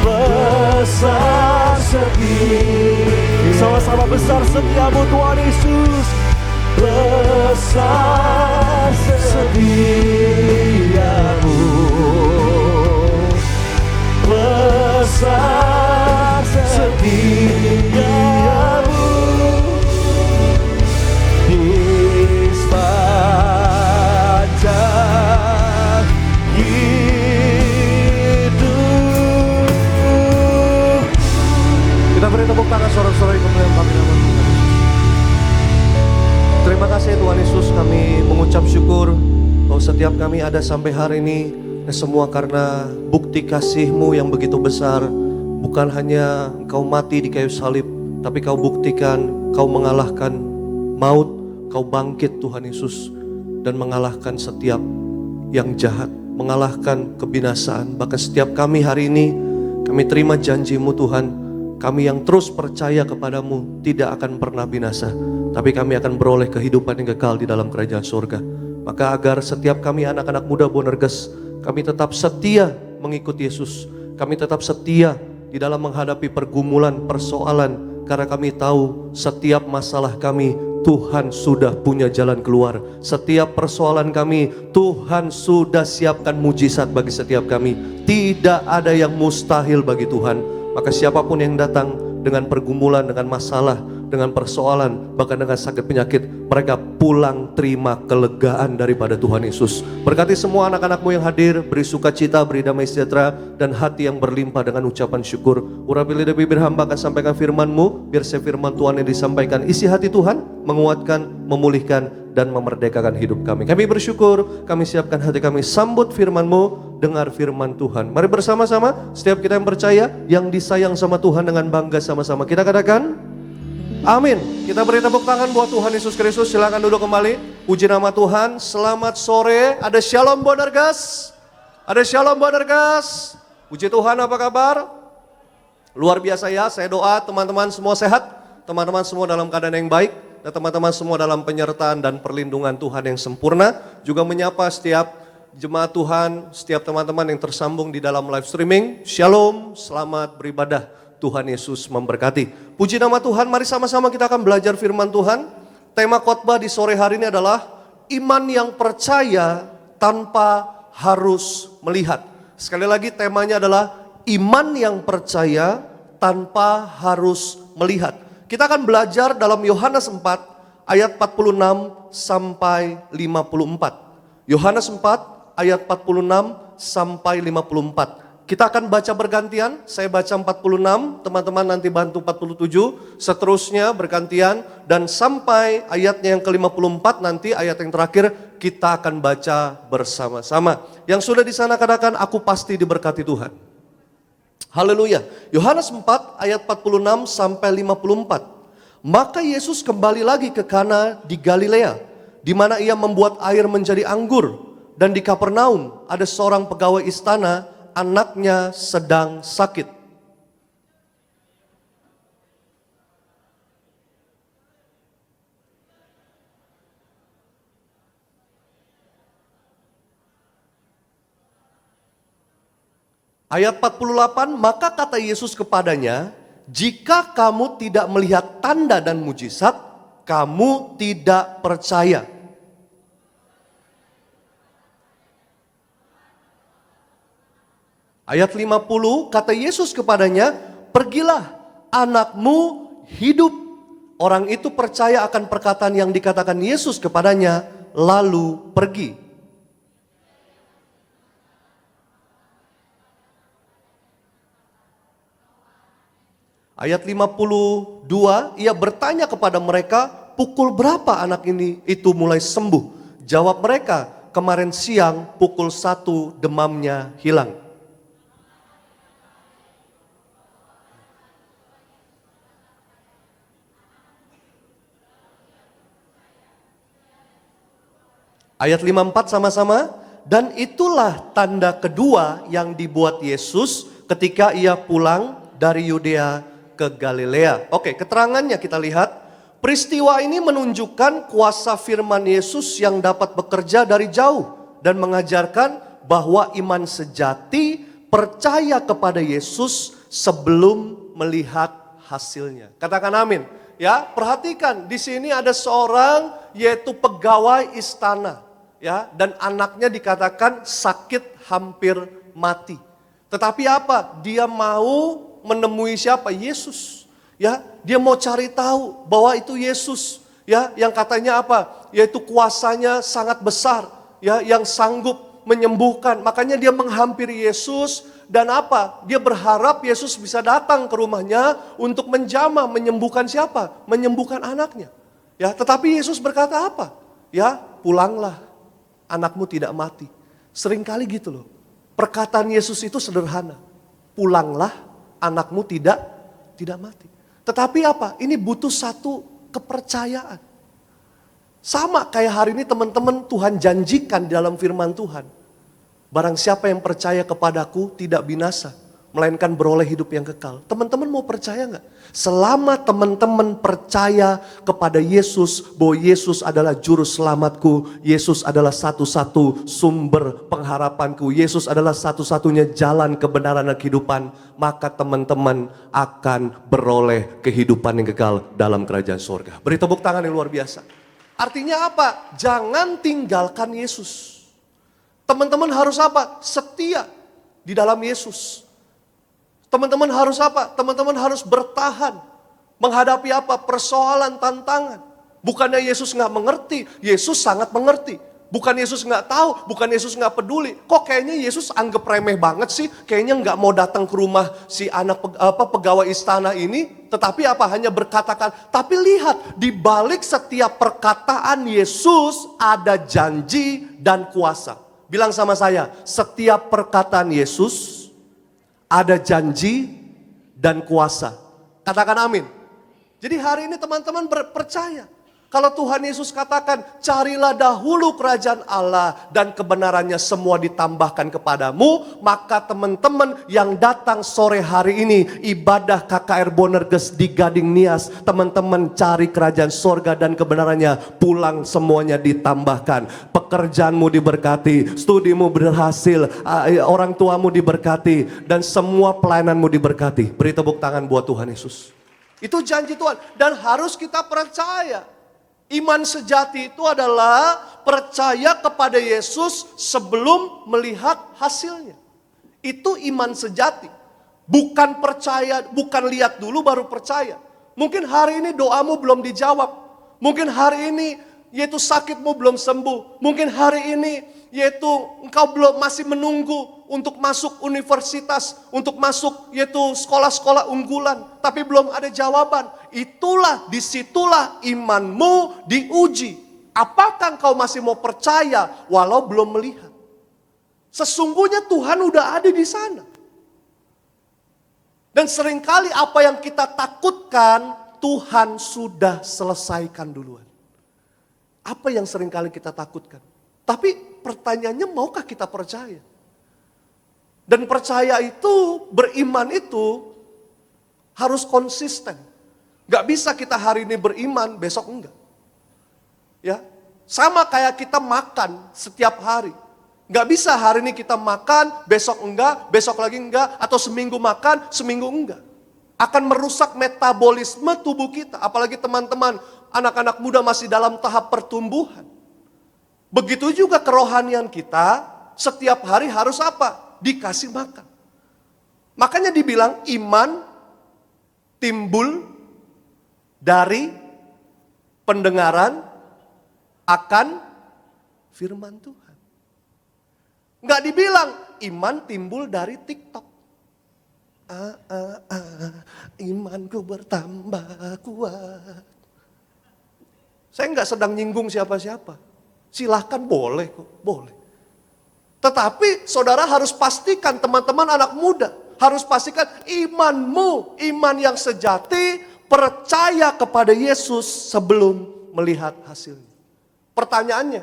besar setia. Sama-sama besar setiamu Tuhan Yesus. Besar setiamu. Besar setiamu di sepanjang hidup. Kita beri tepuk tangan sorak-sorai kemuliaan bagi nama Tuhan. Terima kasih Tuhan Yesus, kami mengucap syukur bahwa setiap kami ada sampai hari ini. Semua karena bukti kasih-Mu yang begitu besar. Bukan hanya Engkau mati di kayu salib, tapi Kau buktikan Kau mengalahkan maut. Kau bangkit Tuhan Yesus dan mengalahkan setiap yang jahat, mengalahkan kebinasaan. Bahkan setiap kami hari ini, kami terima janji-Mu Tuhan. Kami yang terus percaya kepadamu tidak akan pernah binasa, tapi kami akan beroleh kehidupan yang kekal di dalam kerajaan surga. Maka agar setiap kami anak-anak muda Bonerges, kami tetap setia mengikuti Yesus. Kami tetap setia di dalam menghadapi pergumulan, persoalan. Karena kami tahu setiap masalah kami, Tuhan sudah punya jalan keluar. Setiap persoalan kami, Tuhan sudah siapkan mujizat bagi setiap kami. Tidak ada yang mustahil bagi Tuhan. Maka siapapun yang datang dengan pergumulan, dengan masalah, dengan persoalan, bahkan dengan sakit penyakit, mereka pulang terima kelegaan daripada Tuhan Yesus. Berkati semua anak-anak-Mu yang hadir, beri sukacita, beri damai sejahtera, dan hati yang berlimpah dengan ucapan syukur. Urapi lidah bibir hamba akan sampaikan firman-Mu, biar firman Tuhan yang disampaikan isi hati Tuhan, menguatkan, memulihkan, dan memerdekakan hidup kami. Kami bersyukur, kami siapkan hati kami, sambut firman-Mu, dengar firman Tuhan. Mari bersama-sama, setiap kita yang percaya, yang disayang sama Tuhan dengan bangga sama-sama. Kita katakan, amin. Kita beri tepuk tangan buat Tuhan Yesus Kristus. Silakan duduk kembali. Puji nama Tuhan. Selamat sore. Ada Shalom Bonerges. Ada Shalom Bonerges. Puji Tuhan, apa kabar? Luar biasa ya. Saya doa teman-teman semua sehat. Teman-teman semua dalam keadaan yang baik. Dan teman-teman semua dalam penyertaan dan perlindungan Tuhan yang sempurna. Juga menyapa setiap jemaat Tuhan, setiap teman-teman yang tersambung di dalam live streaming. Shalom, selamat beribadah. Tuhan Yesus memberkati. Puji nama Tuhan, mari sama-sama kita akan belajar firman Tuhan. Tema khotbah di sore hari ini adalah iman yang percaya tanpa harus melihat. Sekali lagi temanya adalah iman yang percaya tanpa harus melihat. Kita akan belajar dalam Yohanes 4 ayat 46 sampai 54. Yohanes 4 ayat 46 sampai 54. Kita akan baca bergantian, saya baca 46, teman-teman nanti bantu 47, seterusnya bergantian, dan sampai ayatnya yang ke-54 nanti ayat yang terakhir kita akan baca bersama-sama. Yang sudah di sana katakan, aku pasti diberkati Tuhan. Haleluya. Yohanes 4 ayat 46 sampai 54. Maka Yesus kembali lagi ke Kana di Galilea, di mana ia membuat air menjadi anggur, dan di Kapernaum ada seorang pegawai istana, anaknya sedang sakit. Ayat 48, maka kata Yesus kepadanya, jika kamu tidak melihat tanda dan mujizat, kamu tidak percaya. Ayat 50, kata Yesus kepadanya, pergilah, anakmu hidup. Orang itu percaya akan perkataan yang dikatakan Yesus kepadanya, lalu pergi. Ayat 52, ia bertanya kepada mereka, pukul berapa anak ini itu mulai sembuh? Jawab mereka, kemarin siang pukul 1 demamnya hilang. Ayat 54 sama-sama, dan itulah tanda kedua yang dibuat Yesus ketika ia pulang dari Yudea ke Galilea. Oke, keterangannya kita lihat. Peristiwa ini menunjukkan kuasa firman Yesus yang dapat bekerja dari jauh dan mengajarkan bahwa iman sejati percaya kepada Yesus sebelum melihat hasilnya. Katakan amin. Ya, perhatikan di sini ada seorang yaitu pegawai istana. Ya, dan anaknya dikatakan sakit hampir mati. Tetapi apa? Dia mau menemui siapa? Yesus. Ya, dia mau cari tahu bahwa itu Yesus. Ya, yang katanya apa? Yaitu kuasanya sangat besar. Ya, yang sanggup menyembuhkan. Makanya dia menghampiri Yesus dan apa? Dia berharap Yesus bisa datang ke rumahnya untuk menjamah, menyembuhkan siapa? Menyembuhkan anaknya. Ya, tetapi Yesus berkata apa? Ya, pulanglah. Anakmu tidak mati. Seringkali gitu loh. Perkataan Yesus itu sederhana. Pulanglah, anakmu tidak mati. Tetapi apa? Ini butuh satu kepercayaan. Sama kayak hari ini teman-teman Tuhan janjikan di dalam firman Tuhan. Barang siapa yang percaya kepadaku tidak binasa, melainkan beroleh hidup yang kekal. Teman-teman mau percaya nggak? Selama teman-teman percaya kepada Yesus, bahwa Yesus adalah juru selamatku, Yesus adalah satu-satu sumber pengharapanku, Yesus adalah satu-satunya jalan kebenaran dan kehidupan, maka teman-teman akan beroleh kehidupan yang kekal dalam kerajaan surga. Beri tepuk tangan yang luar biasa. Artinya apa? Jangan tinggalkan Yesus. Teman-teman harus apa? Setia di dalam Yesus. Teman-teman harus apa? Teman-teman harus bertahan. Menghadapi apa? Persoalan, tantangan. Bukannya Yesus nggak mengerti, Yesus sangat mengerti. Bukan Yesus nggak tahu, bukan Yesus nggak peduli. Kok kayaknya Yesus anggap remeh banget sih? Kayaknya nggak mau datang ke rumah si anak pegawai istana ini. Tetapi apa? Hanya berkatakan. Tapi lihat, di balik setiap perkataan Yesus ada janji dan kuasa. Bilang sama saya, setiap perkataan Yesus ada janji dan kuasa. Katakan amin. Jadi hari ini teman-teman percaya. Kalau Tuhan Yesus katakan, carilah dahulu kerajaan Allah dan kebenarannya semua ditambahkan kepadamu. Maka teman-teman yang datang sore hari ini, ibadah KKR Bonerges di Gading Nias. Teman-teman cari kerajaan sorga dan kebenarannya, pulang semuanya ditambahkan. Pekerjaanmu diberkati, studimu berhasil, orang tuamu diberkati, dan semua pelayananmu diberkati. Beri tepuk tangan buat Tuhan Yesus. Itu janji Tuhan dan harus kita percaya. Iman sejati itu adalah percaya kepada Yesus sebelum melihat hasilnya. Itu iman sejati. Bukan percaya, bukan lihat dulu baru percaya. Mungkin hari ini doamu belum dijawab. Mungkin hari ini yaitu sakitmu belum sembuh. Mungkin hari ini yaitu engkau belum masih menunggu untuk masuk universitas, untuk masuk yaitu sekolah-sekolah unggulan, tapi belum ada jawaban. Itulah, disitulah imanmu diuji. Apakah engkau masih mau percaya walau belum melihat? Sesungguhnya Tuhan udah ada di sana. Dan seringkali apa yang kita takutkan, Tuhan sudah selesaikan duluan. Apa yang seringkali kita takutkan? Tapi pertanyaannya, maukah kita percaya? Dan percaya itu, beriman itu harus konsisten. Gak bisa kita hari ini beriman, besok enggak. Ya, sama kayak kita makan setiap hari. Gak bisa hari ini kita makan, besok enggak, besok lagi enggak, atau seminggu makan, seminggu enggak. Akan merusak metabolisme tubuh kita. Apalagi teman-teman, anak-anak muda masih dalam tahap pertumbuhan. Begitu juga kerohanian kita, setiap hari harus apa? Dikasih makan. Makanya dibilang iman timbul dari pendengaran akan firman Tuhan. Enggak dibilang iman timbul dari TikTok. Imanku bertambah kuat. Saya enggak sedang nyinggung siapa-siapa. Silahkan, boleh kok, boleh. Tetapi saudara harus pastikan, teman-teman anak muda, harus pastikan imanmu, iman yang sejati, percaya kepada Yesus sebelum melihat hasilnya. Pertanyaannya,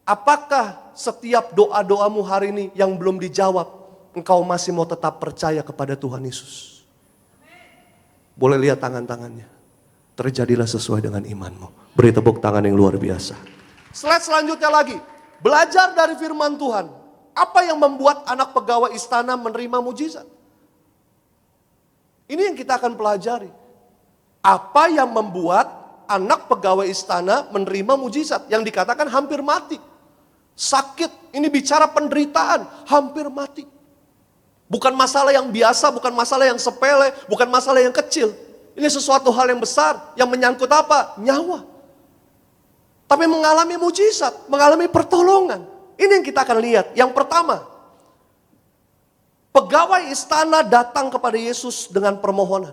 apakah setiap doa-doamu hari ini yang belum dijawab, engkau masih mau tetap percaya kepada Tuhan Yesus? Boleh lihat tangan-tangannya. Terjadilah sesuai dengan imanmu. Beri tepuk tangan yang luar biasa. Slide selanjutnya lagi. Belajar dari firman Tuhan. Apa yang membuat anak pegawai istana menerima mujizat? Ini yang kita akan pelajari. Apa yang membuat anak pegawai istana menerima mujizat? Yang dikatakan hampir mati. Sakit, ini bicara penderitaan, hampir mati. Bukan masalah yang biasa, bukan masalah yang sepele, bukan masalah yang kecil. Ini sesuatu hal yang besar, yang menyangkut apa? Nyawa. Tapi mengalami mujizat, mengalami pertolongan. Ini yang kita akan lihat. Yang pertama, pegawai istana datang kepada Yesus dengan permohonan.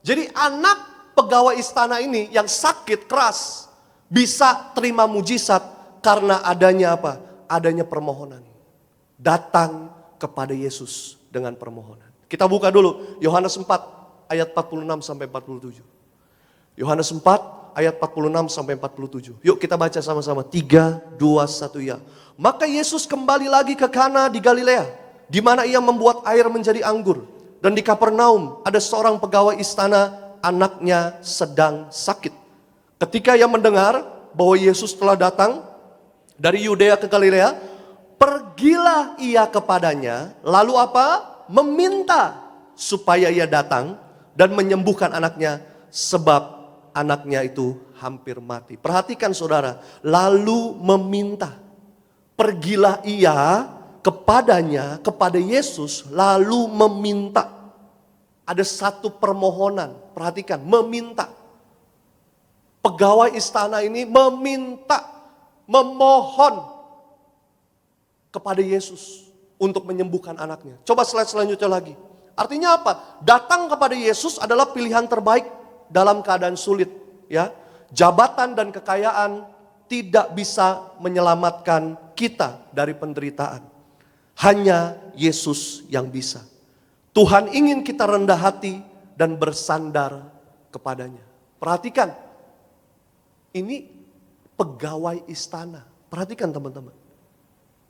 Jadi anak pegawai istana ini yang sakit keras bisa terima mujizat karena adanya apa? Adanya permohonan. Datang kepada Yesus dengan permohonan. Kita buka dulu Yohanes 4 ayat 46 sampai 47. Yohanes 4 ayat 46 sampai 47. Yuk kita baca sama-sama. 3, 2, 1 ya. Maka Yesus kembali lagi ke Kana di Galilea, di mana ia membuat air menjadi anggur. Dan di Kapernaum ada seorang pegawai istana, anaknya sedang sakit. Ketika ia mendengar bahwa Yesus telah datang dari Yudea ke Galilea, pergilah ia kepadanya, lalu apa? Meminta supaya ia datang dan menyembuhkan anaknya, sebab anaknya itu hampir mati. Perhatikan saudara, lalu meminta. Pergilah ia kepadanya, kepada Yesus, lalu meminta. Ada satu permohonan, perhatikan, meminta. Pegawai istana ini meminta, memohon kepada Yesus untuk menyembuhkan anaknya. Coba slide selanjutnya lagi. Artinya apa? Datang kepada Yesus adalah pilihan terbaik dalam keadaan sulit, ya. Jabatan dan kekayaan tidak bisa menyelamatkan kita dari penderitaan. Hanya Yesus yang bisa. Tuhan ingin kita rendah hati dan bersandar kepadanya. Perhatikan, ini pegawai istana. Perhatikan teman-teman.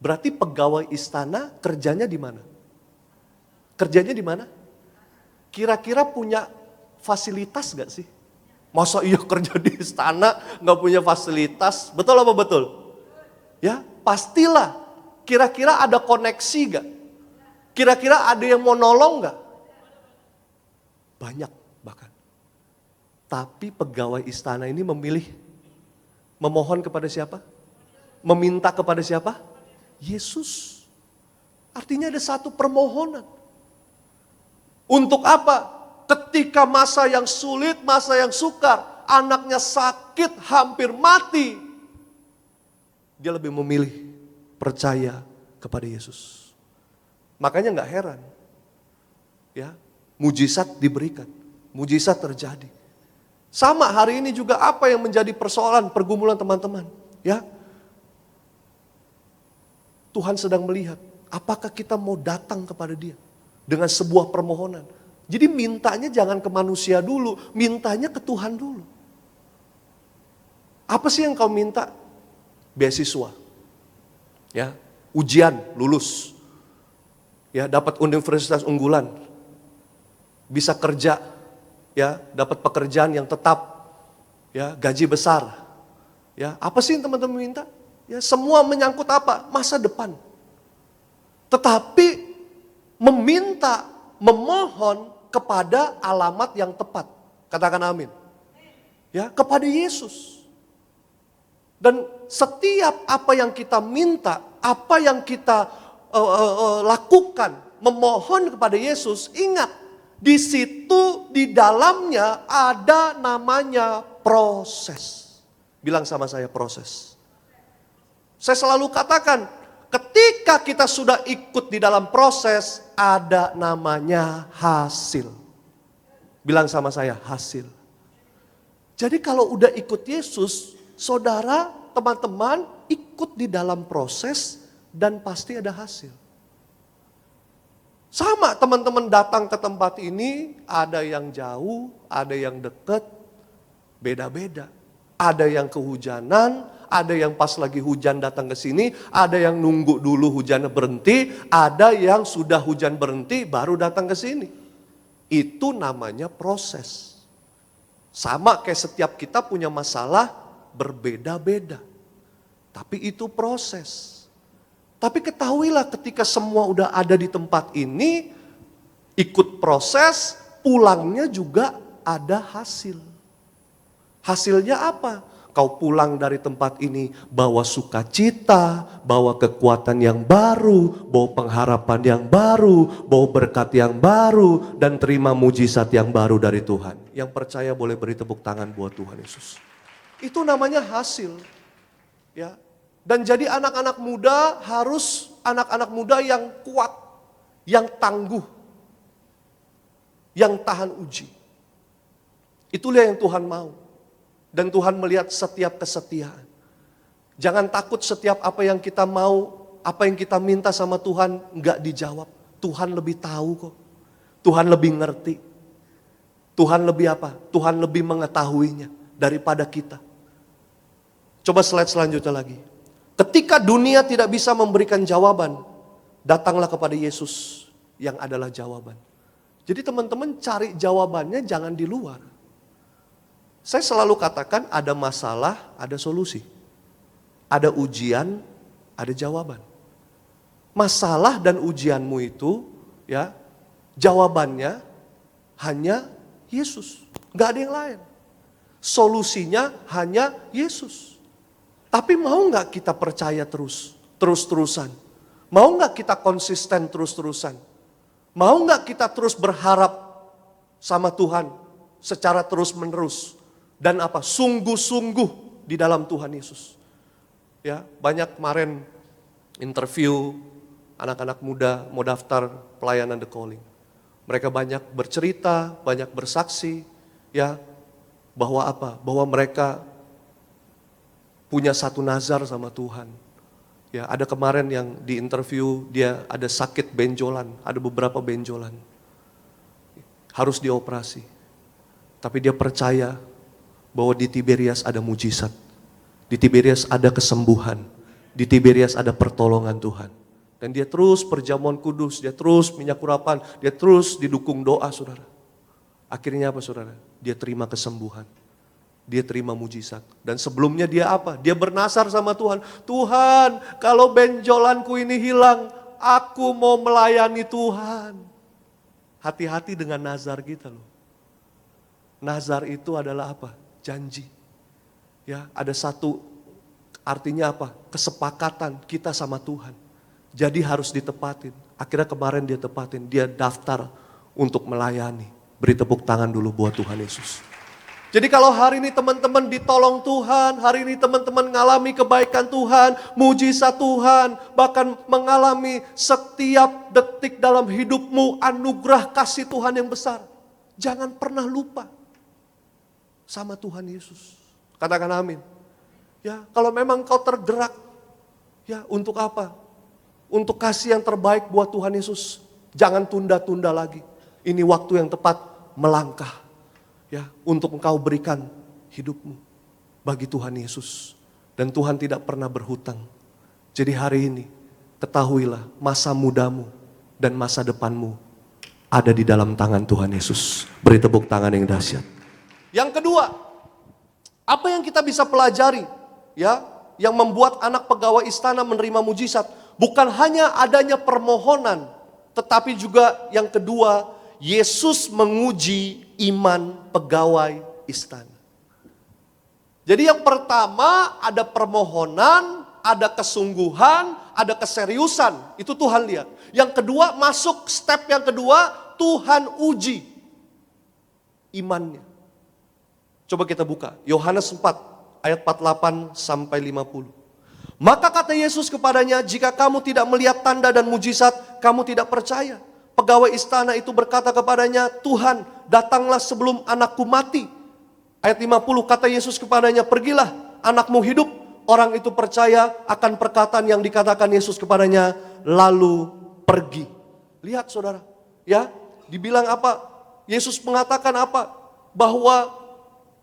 Berarti pegawai istana kerjanya di mana? Kerjanya di mana? Kira-kira punya fasilitas gak sih? Masa iya kerja di istana gak punya fasilitas? Betul apa betul? Ya, pastilah. Kira-kira ada koneksi gak? Kira-kira ada yang mau nolong gak? Banyak bahkan. Tapi pegawai istana ini memilih memohon kepada siapa? Meminta kepada siapa? Yesus. Artinya ada satu permohonan. Untuk apa? Ketika masa yang sulit, masa yang sukar, anaknya sakit, hampir mati, dia lebih memilih percaya kepada Yesus. Makanya nggak heran, ya, mujizat diberikan, mujizat terjadi. Sama hari ini juga apa yang menjadi persoalan pergumulan teman-teman, ya? Tuhan sedang melihat, apakah kita mau datang kepada Dia dengan sebuah permohonan. Jadi mintanya jangan ke manusia dulu, mintanya ke Tuhan dulu. Apa sih yang kau minta? Beasiswa. Ya, ujian, lulus. Ya, dapat universitas unggulan. Bisa kerja, ya, dapat pekerjaan yang tetap. Ya, gaji besar. Ya, apa sih yang teman-teman minta? Ya, semua menyangkut apa? Masa depan. Tetapi meminta, memohon kepada alamat yang tepat. Katakan amin. Ya, kepada Yesus. Dan setiap apa yang kita minta, apa yang kita lakukan, memohon kepada Yesus, ingat, di situ di dalamnya ada namanya proses. Bilang sama saya, proses. Saya selalu katakan, ketika kita sudah ikut di dalam proses, ada namanya hasil. Bilang sama saya, hasil. Jadi kalau udah ikut Yesus, saudara, teman-teman ikut di dalam proses dan pasti ada hasil. Sama teman-teman datang ke tempat ini, ada yang jauh, ada yang dekat, beda-beda. Ada yang kehujanan, ada yang pas lagi hujan datang ke sini, ada yang nunggu dulu hujannya berhenti, ada yang sudah hujan berhenti baru datang ke sini. Itu namanya proses. Sama kayak setiap kita punya masalah berbeda-beda. Tapi itu proses. Tapi ketahuilah ketika semua udah ada di tempat ini, ikut proses, pulangnya juga ada hasil. Hasilnya apa? Kau pulang dari tempat ini bawa sukacita, bawa kekuatan yang baru, bawa pengharapan yang baru, bawa berkat yang baru, dan terima mujizat yang baru dari Tuhan. Yang percaya boleh beri tepuk tangan buat Tuhan Yesus. Itu namanya hasil. Ya. Dan jadi anak-anak muda harus anak-anak muda yang kuat, yang tangguh, yang tahan uji. Itulah yang Tuhan mau. Dan Tuhan melihat setiap kesetiaan. Jangan takut setiap apa yang kita mau, apa yang kita minta sama Tuhan enggak dijawab. Tuhan lebih tahu kok. Tuhan lebih ngerti. Tuhan lebih apa? Tuhan lebih mengetahuinya daripada kita. Coba slide selanjutnya lagi. Ketika dunia tidak bisa memberikan jawaban, datanglah kepada Yesus yang adalah jawaban. Jadi teman-teman cari jawabannya jangan di luar. Saya selalu katakan ada masalah, ada solusi. Ada ujian, ada jawaban. Masalah dan ujianmu itu, ya, jawabannya hanya Yesus. Nggak ada yang lain. Solusinya hanya Yesus. Tapi mau nggak kita percaya terus-terusan? Mau nggak kita konsisten terus-terusan? Mau nggak kita terus berharap sama Tuhan secara terus-menerus? Dan apa? Sungguh-sungguh di dalam Tuhan Yesus. Ya, banyak kemarin interview anak-anak muda mau daftar pelayanan The Calling. Mereka banyak bercerita, banyak bersaksi, ya, bahwa apa? Bahwa mereka punya satu nazar sama Tuhan. Ya, ada kemarin yang di interview dia ada sakit benjolan, ada beberapa benjolan. Harus dioperasi. Tapi dia percaya bahwa di Tiberias ada mujizat. Di Tiberias ada kesembuhan. Di Tiberias ada pertolongan Tuhan. Dan dia terus perjamuan kudus, dia terus minyak urapan, dia terus didukung doa, saudara. Akhirnya apa, saudara? Dia terima kesembuhan. Dia terima mujizat. Dan sebelumnya dia apa? Dia bernasar sama Tuhan. Tuhan, kalau benjolanku ini hilang, aku mau melayani Tuhan. Hati-hati dengan nazar kita loh. Nazar itu adalah apa? Janji. Ya, ada satu Artinya apa? Kesepakatan kita sama Tuhan. Jadi harus ditepatin. Akhirnya kemarin dia tepatin, dia daftar untuk melayani. Beri tepuk tangan dulu buat Tuhan Yesus. Jadi kalau hari ini teman-teman ditolong Tuhan, hari ini teman-teman mengalami kebaikan Tuhan, mujizat Tuhan, bahkan mengalami setiap detik dalam hidupmu anugerah kasih Tuhan yang besar. Jangan pernah lupa sama Tuhan Yesus. Katakan amin. Ya, kalau memang kau tergerak, ya untuk apa? Untuk kasih yang terbaik buat Tuhan Yesus. Jangan tunda-tunda lagi. Ini waktu yang tepat melangkah. Ya, untuk engkau berikan hidupmu bagi Tuhan Yesus. Dan Tuhan tidak pernah berhutang. Jadi hari ini, ketahuilah masa mudamu dan masa depanmu ada di dalam tangan Tuhan Yesus. Beri tepuk tangan yang dahsyat. Yang kedua, apa yang kita bisa pelajari? Ya, yang membuat anak pegawai istana menerima mujizat. Bukan hanya adanya permohonan, tetapi juga yang kedua, Yesus menguji iman pegawai istana. Jadi yang pertama ada permohonan, ada kesungguhan, ada keseriusan. Itu Tuhan lihat. Yang kedua masuk step yang kedua, Tuhan uji imannya. Coba kita buka Yohanes 4 ayat 48 sampai 50. Maka kata Yesus kepadanya, jika kamu tidak melihat tanda dan mujizat, kamu tidak percaya. Pegawai istana itu berkata kepadanya, Tuhan, datanglah sebelum anakku mati. Ayat 50, kata Yesus kepadanya, pergilah, anakmu hidup. Orang itu percaya akan perkataan yang dikatakan Yesus kepadanya, lalu pergi. Lihat saudara, ya, dibilang apa? Yesus mengatakan apa? Bahwa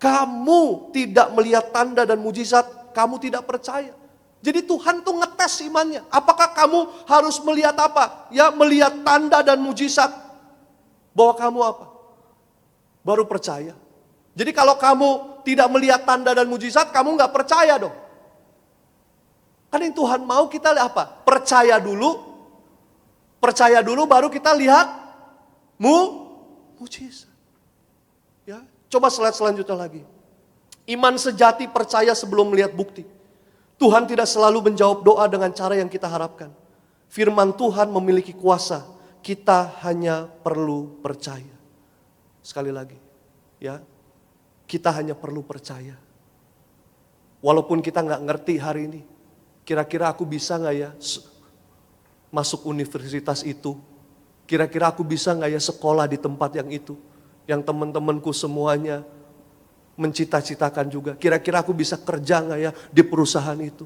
kamu tidak melihat tanda dan mujizat, kamu tidak percaya. Jadi Tuhan tuh ngetes imannya. Apakah kamu harus melihat apa? Ya, melihat tanda dan mujizat. Bahwa kamu apa? Baru percaya. Jadi kalau kamu tidak melihat tanda dan mujizat, kamu gak percaya dong. Kan yang Tuhan mau kita lihat apa? Percaya dulu. Percaya dulu baru kita lihat mujizat. Ya, coba slide selanjutnya lagi. Iman sejati percaya sebelum melihat bukti. Tuhan tidak selalu menjawab doa dengan cara yang kita harapkan. Firman Tuhan memiliki kuasa. Kita hanya perlu percaya. Sekali lagi, ya, kita hanya perlu percaya. Walaupun kita nggak ngerti hari ini, kira-kira aku bisa nggak ya masuk universitas itu? Kira-kira aku bisa nggak ya sekolah di tempat yang itu? Yang teman-temanku semuanya mencita-citakan juga. Kira-kira aku bisa kerja nggak ya di perusahaan itu?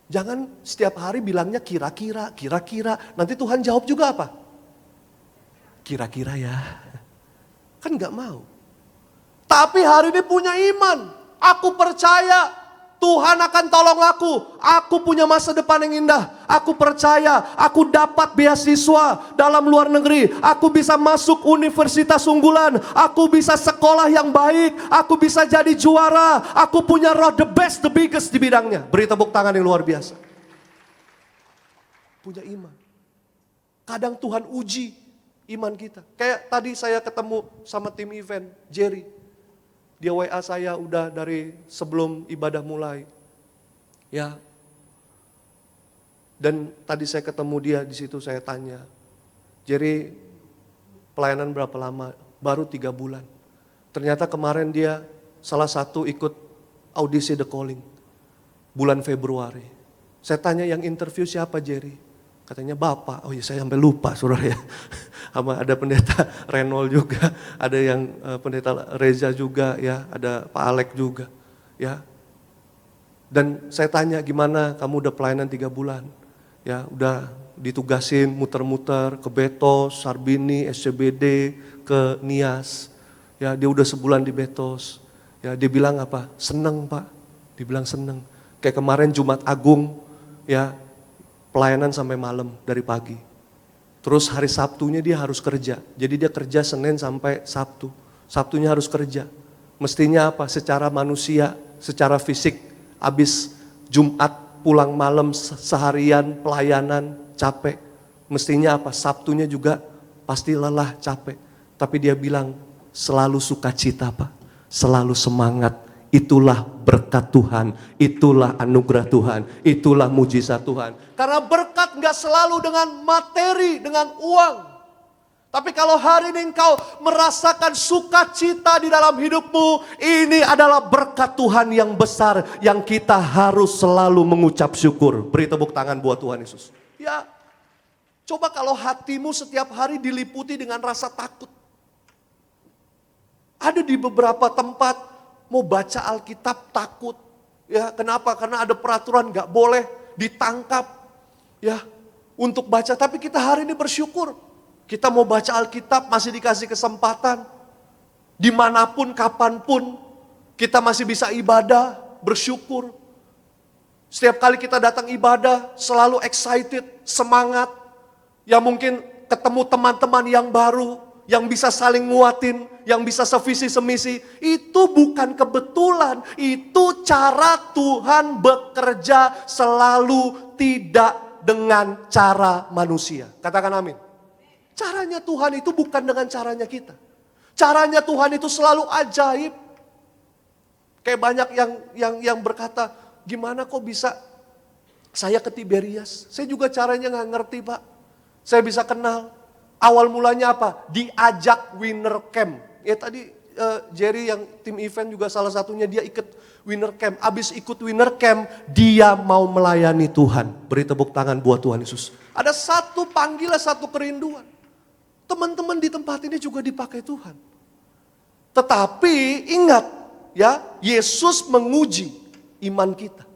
Jangan setiap hari bilangnya kira-kira, kira-kira. Nanti Tuhan jawab juga apa? Kira-kira ya. Kan nggak mau. Tapi hari ini punya iman. Aku percaya Tuhan akan tolong aku. Aku punya masa depan yang indah. Aku percaya aku dapat beasiswa dalam luar negeri. Aku bisa masuk universitas unggulan. Aku bisa sekolah yang baik. Aku bisa jadi juara. Aku punya roh the best, the biggest di bidangnya. Beri tepuk tangan yang luar biasa. Punya iman. Kadang Tuhan uji iman kita. Kayak tadi saya ketemu sama tim event, Jerry. Dia WA saya udah dari sebelum ibadah mulai. Ya. Dan tadi saya ketemu dia di situ, saya tanya, Jerry, pelayanan berapa lama? Baru 3 bulan. Ternyata kemarin dia salah satu ikut audisi The Calling. Bulan Februari. Saya tanya yang interview siapa, Jerry? Katanya Bapak. Oh iya, saya sampai lupa saudara ya. Sama ada pendeta Renol juga, ada yang pendeta Reza juga ya, ada Pak Alek juga ya. Dan saya tanya, gimana kamu udah pelayanan 3 bulan? Ya, udah ditugasin muter-muter ke Betos, Sarbini, SCBD, ke Nias. Ya, dia udah sebulan di Betos. Ya, dia bilang apa? Seneng Pak. Dibilang seneng. Kayak kemarin Jumat Agung ya, pelayanan sampai malam dari pagi. Terus hari Sabtunya dia harus kerja. Jadi dia kerja Senin sampai Sabtu. Sabtunya harus kerja. Mestinya apa? Secara manusia, secara fisik. Habis Jumat pulang malam seharian pelayanan capek. Mestinya apa? Sabtunya juga pasti lelah, capek. Tapi dia bilang selalu sukacita Pak. Selalu semangat. itulah berkat Tuhan, itulah anugerah Tuhan, itulah mujizat Tuhan. Karena berkat gak selalu dengan materi, dengan uang. Tapi kalau hari ini engkau merasakan sukacita di dalam hidupmu, ini adalah berkat Tuhan yang besar yang kita harus selalu mengucap syukur. Beri tepuk tangan buat Tuhan Yesus. Ya, coba kalau hatimu setiap hari diliputi dengan rasa takut. Ada di beberapa tempat mau baca Alkitab takut. Ya, kenapa? Karena ada peraturan gak boleh ditangkap. Ya, untuk baca. Tapi kita hari ini bersyukur. Kita mau baca Alkitab masih dikasih kesempatan. Dimanapun, kapanpun. Kita masih bisa ibadah, bersyukur. Setiap kali kita datang ibadah, selalu excited, semangat. Ya mungkin ketemu teman-teman yang baru, yang bisa saling nguatin, yang bisa sevisi semisi. Itu bukan kebetulan, itu cara Tuhan bekerja selalu, tidak dengan cara manusia. Katakan amin. Caranya Tuhan itu bukan dengan caranya kita. Caranya Tuhan itu selalu ajaib. Kayak banyak yang berkata, gimana kok bisa saya ke Tiberias? Saya juga caranya gak ngerti, Pak. Saya bisa kenal. Awal mulanya apa? Diajak winner camp. Ya tadi Jerry yang tim event juga salah satunya dia ikut winner camp. Abis ikut winner camp, dia mau melayani Tuhan. Beri tepuk tangan buat Tuhan Yesus. Ada satu panggilan, satu kerinduan. Teman-teman di tempat ini juga dipakai Tuhan. Tetapi ingat ya, Yesus menguji iman kita.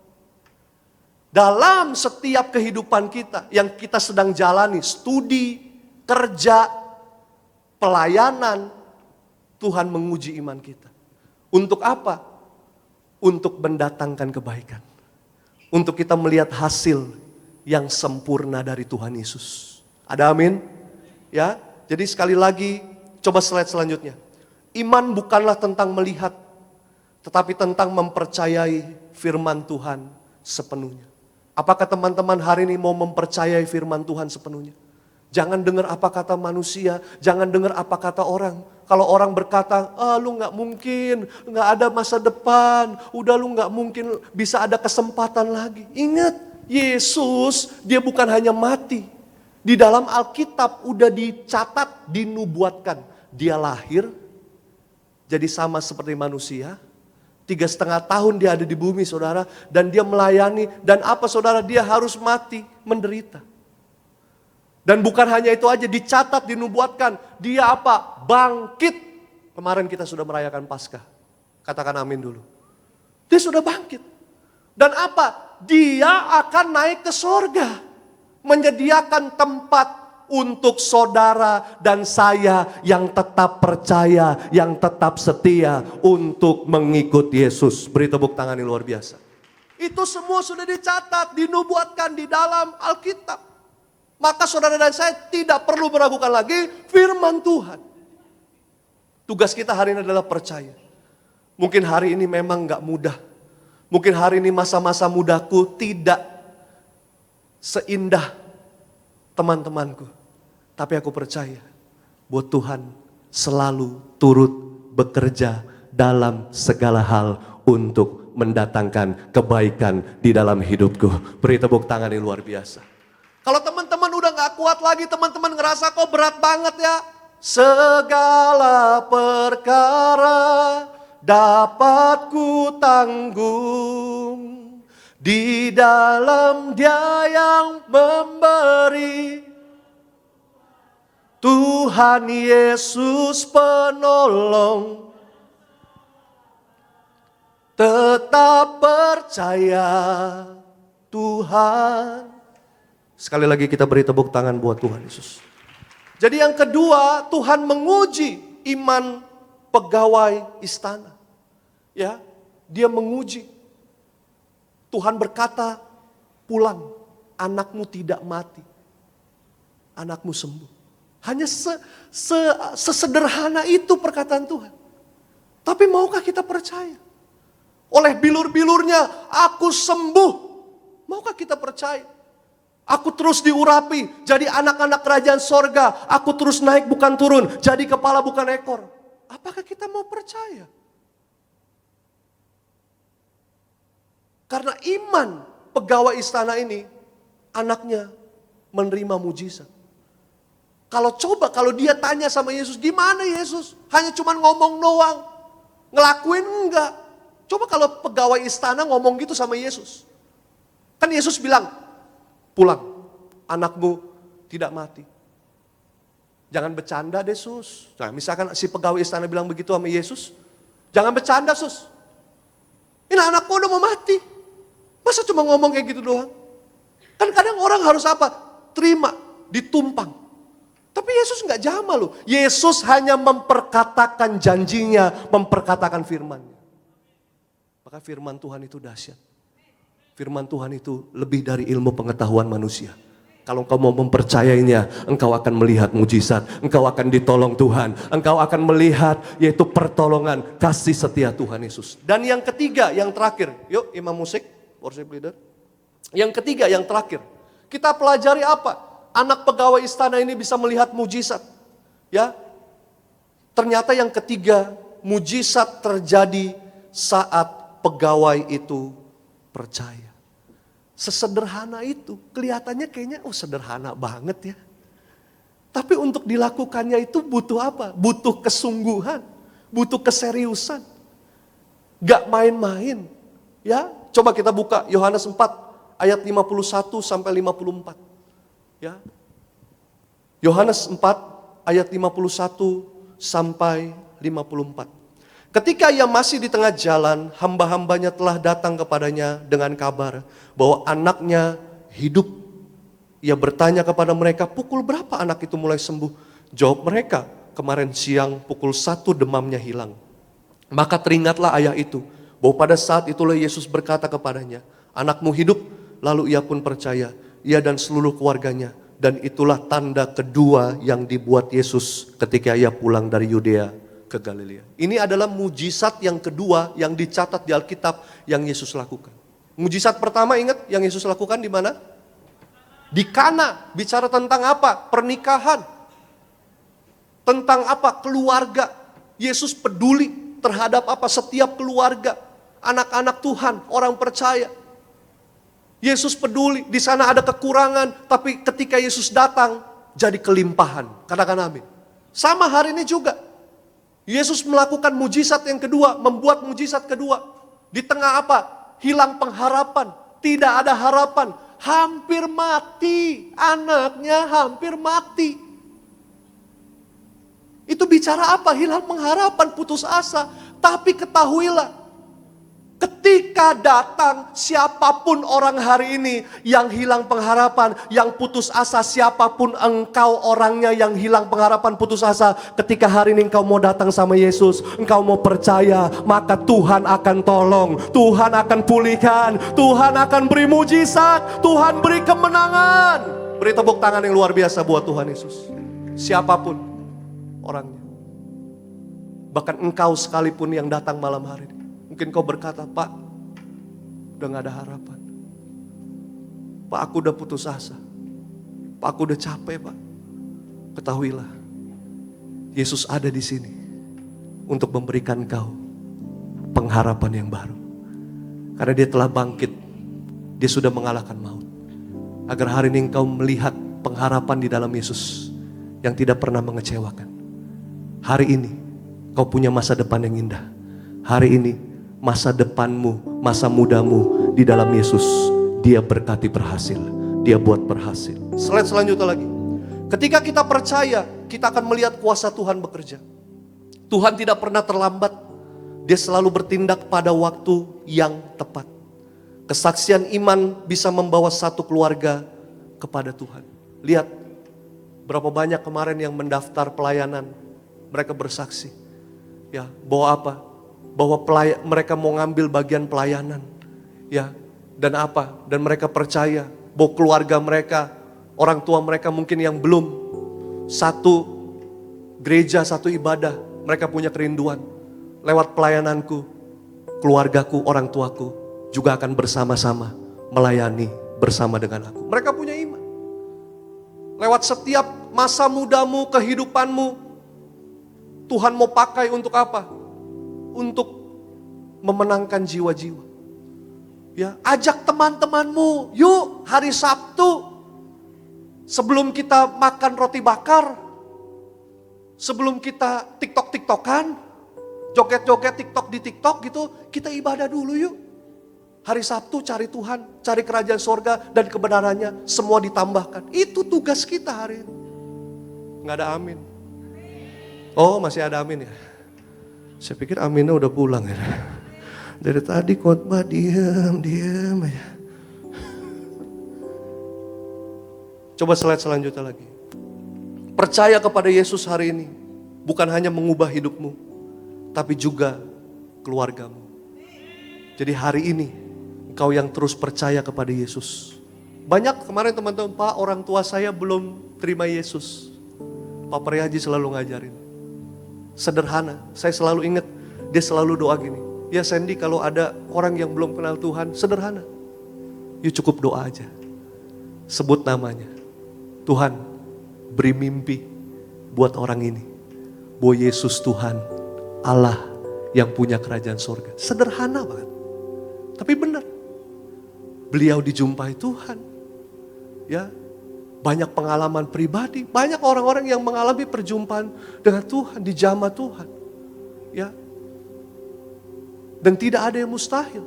Dalam setiap kehidupan kita yang kita sedang jalani, studi, kerja, pelayanan, Tuhan menguji iman kita. Untuk apa? Untuk mendatangkan kebaikan. Untuk kita melihat hasil yang sempurna dari Tuhan Yesus. Ada amin? Ya, jadi sekali lagi, coba slide selanjutnya. Iman bukanlah tentang melihat, tetapi tentang mempercayai firman Tuhan sepenuhnya. Apakah teman-teman hari ini mau mempercayai firman Tuhan sepenuhnya? Jangan dengar apa kata manusia, jangan dengar apa kata orang. Kalau orang berkata, lu gak mungkin, gak ada masa depan, udah lu gak mungkin bisa ada kesempatan lagi. Ingat, Yesus dia bukan hanya mati. Di dalam Alkitab udah dicatat, dinubuatkan. Dia lahir, jadi sama seperti manusia. 3,5 tahun dia ada di bumi saudara. Dan dia melayani, dan apa saudara, dia harus mati, menderita. Dan bukan hanya itu aja, dicatat, dinubuatkan. Dia apa? Bangkit. Kemarin kita sudah merayakan Paskah. Katakan amin dulu. Dia sudah bangkit. Dan apa? Dia akan naik ke sorga. Menyediakan tempat untuk saudara dan saya yang tetap percaya, yang tetap setia untuk mengikut Yesus. Beri tepuk tangan yang luar biasa. Itu semua sudah dicatat, dinubuatkan di dalam Alkitab. Maka saudara dan saya tidak perlu meragukan lagi firman Tuhan. Tugas kita hari ini adalah percaya. Mungkin hari ini memang gak mudah. Mungkin hari ini masa-masa mudaku tidak seindah teman-temanku. Tapi aku percaya bahwa Tuhan selalu turut bekerja dalam segala hal untuk mendatangkan kebaikan di dalam hidupku. Beri tepuk tangan yang luar biasa. Kalau teman-teman udah gak kuat lagi, teman-teman ngerasa kok berat banget ya. Segala perkara dapat ku tanggung di dalam Dia yang memberi. Tuhan Yesus penolong. Tetap percaya Tuhan. Sekali lagi kita beri tepuk tangan buat Tuhan Yesus. Jadi yang kedua, Tuhan menguji iman pegawai istana. Ya, dia menguji. Tuhan berkata, pulang, anakmu tidak mati. Anakmu sembuh. Hanya sesederhana itu perkataan Tuhan. Tapi maukah kita percaya? Oleh bilur-bilurnya, aku sembuh. Maukah kita percaya? Aku terus diurapi, jadi anak-anak kerajaan sorga. Aku terus naik bukan turun, jadi kepala bukan ekor. Apakah kita mau percaya? Karena iman pegawai istana ini, anaknya menerima mujizat. Kalau dia tanya sama Yesus, gimana Yesus? Hanya cuma ngomong doang, ngelakuin enggak. Coba kalau pegawai istana ngomong gitu sama Yesus. Kan Yesus bilang, pulang, anakmu tidak mati. Jangan bercanda deh sus. Nah misalkan si pegawai istana bilang begitu sama Yesus, jangan bercanda sus. Ini anakku udah mau mati. Masa cuma ngomong kayak gitu doang? Kan kadang orang harus apa? Terima, ditumpang. Tapi Yesus nggak jamah loh. Yesus hanya memperkatakan janjinya, memperkatakan firman-Nya. Maka firman Tuhan itu dahsyat. Firman Tuhan itu lebih dari ilmu pengetahuan manusia. Kalau engkau mau mempercayainya, engkau akan melihat mujizat, engkau akan ditolong Tuhan, engkau akan melihat yaitu pertolongan, kasih setia Tuhan Yesus. Dan yang ketiga, yang terakhir, yuk imam musik, worship leader. Yang ketiga, yang terakhir, kita pelajari apa? Anak pegawai istana ini bisa melihat mujizat. Ya, ternyata yang ketiga, mujizat terjadi saat pegawai itu percaya. Sesederhana itu, kelihatannya kayaknya sederhana banget ya. Tapi untuk dilakukannya itu butuh apa? Butuh kesungguhan, butuh keseriusan. Gak main-main. Ya, coba kita buka Yohanes 4 ayat 51 sampai 54. Ya. Yohanes 4 ayat 51 sampai 54. Ketika ia masih di tengah jalan, hamba-hambanya telah datang kepadanya dengan kabar bahwa anaknya hidup. Ia bertanya kepada mereka, pukul berapa anak itu mulai sembuh? Jawab mereka, kemarin siang pukul 1 demamnya hilang. Maka teringatlah ayah itu, bahwa pada saat itulah Yesus berkata kepadanya, anakmu hidup, lalu ia pun percaya, ia dan seluruh keluarganya. Dan itulah tanda kedua yang dibuat Yesus ketika ia pulang dari Yudea ke Galilea. Ini adalah mujizat yang kedua yang dicatat di Alkitab yang Yesus lakukan. Mujizat pertama ingat yang Yesus lakukan di mana? Di Kana. Bicara tentang apa? Pernikahan. Tentang apa? Keluarga. Yesus peduli terhadap apa? Setiap keluarga. Anak-anak Tuhan, orang percaya. Yesus peduli. Di sana ada kekurangan, tapi ketika Yesus datang jadi kelimpahan. Katakan amin. Sama hari ini juga. Yesus melakukan mujizat yang kedua, membuat mujizat kedua. Di tengah apa? Hilang pengharapan, tidak ada harapan, hampir mati, anaknya hampir mati. Itu bicara apa? Hilang pengharapan, putus asa. Tapi ketahuilah, ketika datang siapapun orang hari ini yang hilang pengharapan, yang putus asa, siapapun engkau orangnya yang hilang pengharapan, putus asa, ketika hari ini engkau mau datang sama Yesus, engkau mau percaya, maka Tuhan akan tolong, Tuhan akan pulihkan, Tuhan akan beri mujizat, Tuhan beri kemenangan. Beri tepuk tangan yang luar biasa buat Tuhan Yesus. Siapapun orangnya. Bahkan engkau sekalipun yang datang malam hari ini. Mungkin kau berkata, Pak, udah gak ada harapan. Pak, aku udah putus asa. Pak, aku udah capek, Pak. Ketahuilah, Yesus ada di sini untuk memberikan kau pengharapan yang baru. Karena dia telah bangkit, dia sudah mengalahkan maut. Agar hari ini engkau melihat pengharapan di dalam Yesus yang tidak pernah mengecewakan. Hari ini kau punya masa depan yang indah. Hari ini masa depanmu, masa mudamu di dalam Yesus, dia berkati berhasil, dia buat berhasil. Slide selanjutnya lagi. Ketika kita percaya, kita akan melihat kuasa Tuhan bekerja. Tuhan tidak pernah terlambat, dia selalu bertindak pada waktu yang tepat. Kesaksian iman bisa membawa satu keluarga kepada Tuhan. Lihat, berapa banyak kemarin yang mendaftar pelayanan, mereka bersaksi. Ya, bahwa apa? Bahwa mereka mau ngambil bagian pelayanan, ya, dan apa? Dan mereka percaya bahwa keluarga mereka, orang tua mereka mungkin yang belum satu gereja, satu ibadah, mereka punya kerinduan. Lewat pelayananku, keluargaku, orang tuaku juga akan bersama-sama melayani bersama dengan aku. Mereka punya iman. Lewat setiap masa mudamu, kehidupanmu, Tuhan mau pakai untuk apa? Untuk memenangkan jiwa-jiwa. Ya, ajak teman-temanmu, yuk hari Sabtu sebelum kita makan roti bakar, sebelum kita TikTok-TikTokan, joget-joget TikTok di TikTok gitu, kita ibadah dulu yuk. Hari Sabtu cari Tuhan, cari kerajaan sorga dan kebenarannya, semua ditambahkan. Itu tugas kita hari ini. Nggak ada amin. Oh, masih ada amin ya? Saya pikir aminnya udah pulang ya. Dari tadi khotbah diam aja. Coba slide selanjutnya lagi. Percaya kepada Yesus hari ini bukan hanya mengubah hidupmu, tapi juga keluargamu. Jadi hari ini engkau yang terus percaya kepada Yesus. Banyak kemarin teman-teman, Pak, orang tua saya belum terima Yesus. Pak Prihaji selalu ngajarin. Sederhana, saya selalu ingat dia selalu doa gini. Ya Sandy, kalau ada orang yang belum kenal Tuhan, sederhana. You cukup doa aja. Sebut namanya. Tuhan, beri mimpi buat orang ini. Bahwa Yesus Tuhan, Allah yang punya kerajaan surga. Sederhana banget. Tapi benar. Beliau dijumpai Tuhan. Ya, banyak pengalaman pribadi. Banyak orang-orang yang mengalami perjumpaan dengan Tuhan, dijamah Tuhan. Ya. Dan tidak ada yang mustahil.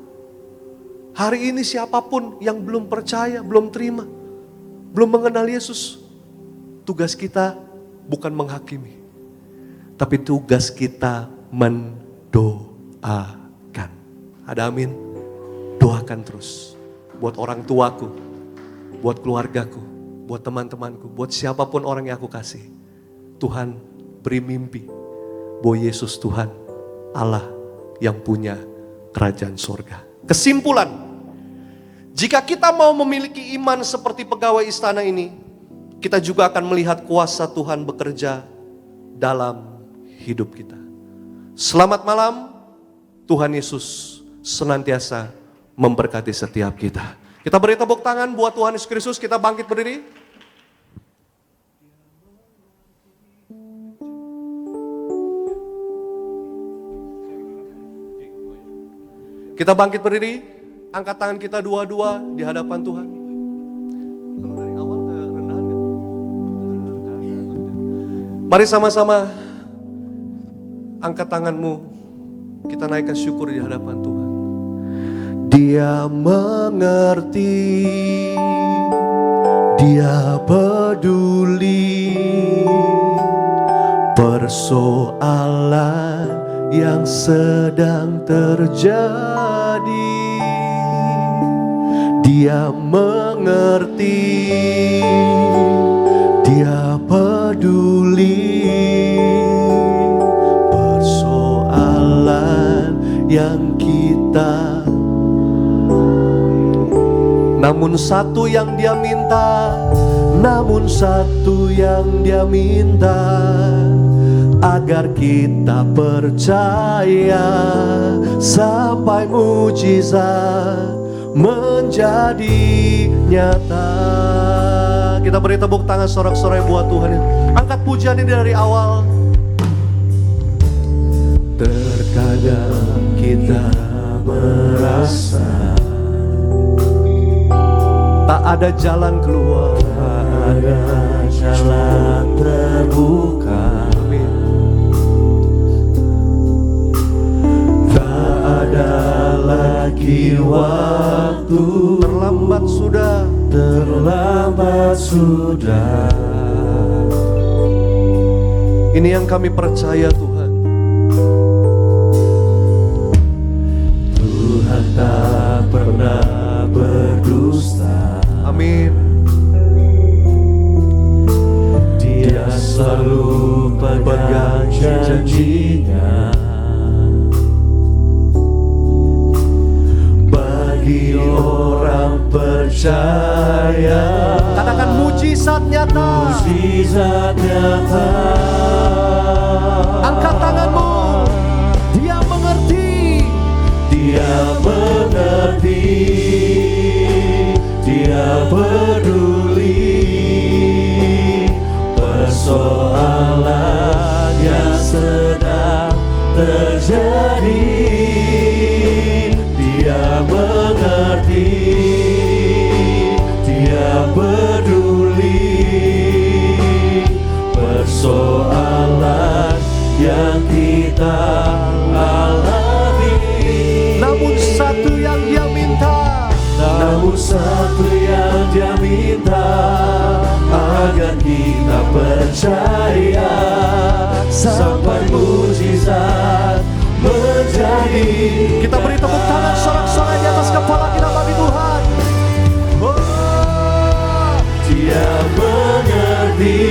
Hari ini siapapun yang belum percaya, belum terima, belum mengenal Yesus, tugas kita bukan menghakimi, tapi tugas kita mendoakan. Ada amin? Doakan terus. Buat orang tuaku, buat keluargaku, buat teman-temanku, buat siapapun orang yang aku kasih. Tuhan beri mimpi bahwa Yesus Tuhan, Allah yang punya kerajaan surga. Kesimpulan, jika kita mau memiliki iman seperti pegawai istana ini, kita juga akan melihat kuasa Tuhan bekerja dalam hidup kita. Selamat malam, Tuhan Yesus senantiasa memberkati setiap kita. Kita beri tepuk tangan buat Tuhan Yesus Kristus, kita bangkit berdiri. Kita bangkit berdiri, angkat tangan kita dua-dua di hadapan Tuhan. Dari awal ke rendahan. Mari sama-sama angkat tanganmu, kita naikkan syukur di hadapan Tuhan. Dia mengerti, Dia peduli persoalan yang sedang terjadi. Dia mengerti, Dia peduli persoalan yang kita. Namun satu yang Dia minta, agar kita percaya sampai mujizat menjadi nyata. Kita beri tepuk tangan sorak-sorai buat Tuhan. Angkat pujian ini dari awal. Terkadang kita merasa tak ada jalan keluar, tak ada jalan terbuka. Ada lagi waktu, terlambat sudah. Ini yang kami percaya Tuhan. Tuhan tak pernah berdusta. Amin. Dia selalu pegang janjinya. Bagi orang percaya, katakan mujizat nyata. Angkat tanganmu. Dia mengerti, Dia peduli persoalan yang sedang terjadi. Dia mengerti, Dia peduli persoalan yang kita alami. Namun satu yang Dia minta, Namun satu yang Dia minta, agar kita percaya sampai mujizat menjadi. kita beri tepuk tangan sorak-sorai di atas kepala kita bagi Tuhan. Dia mengerti,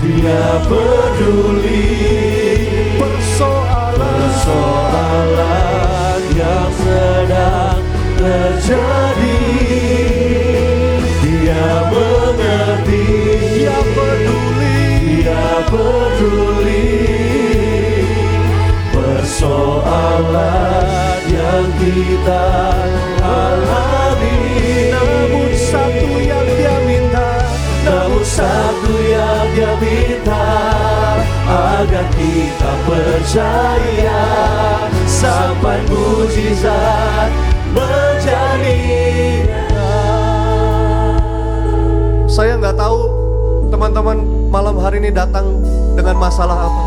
Dia peduli persoalan yang sedang terjadi. Dia mengerti, Dia peduli persoalan yang kita alami. Namun satu yang Dia minta, Namun satu yang Dia minta, agar kita percaya sampai mujizat menjadi. Saya nggak tahu teman-teman malam hari ini datang dengan masalah apa.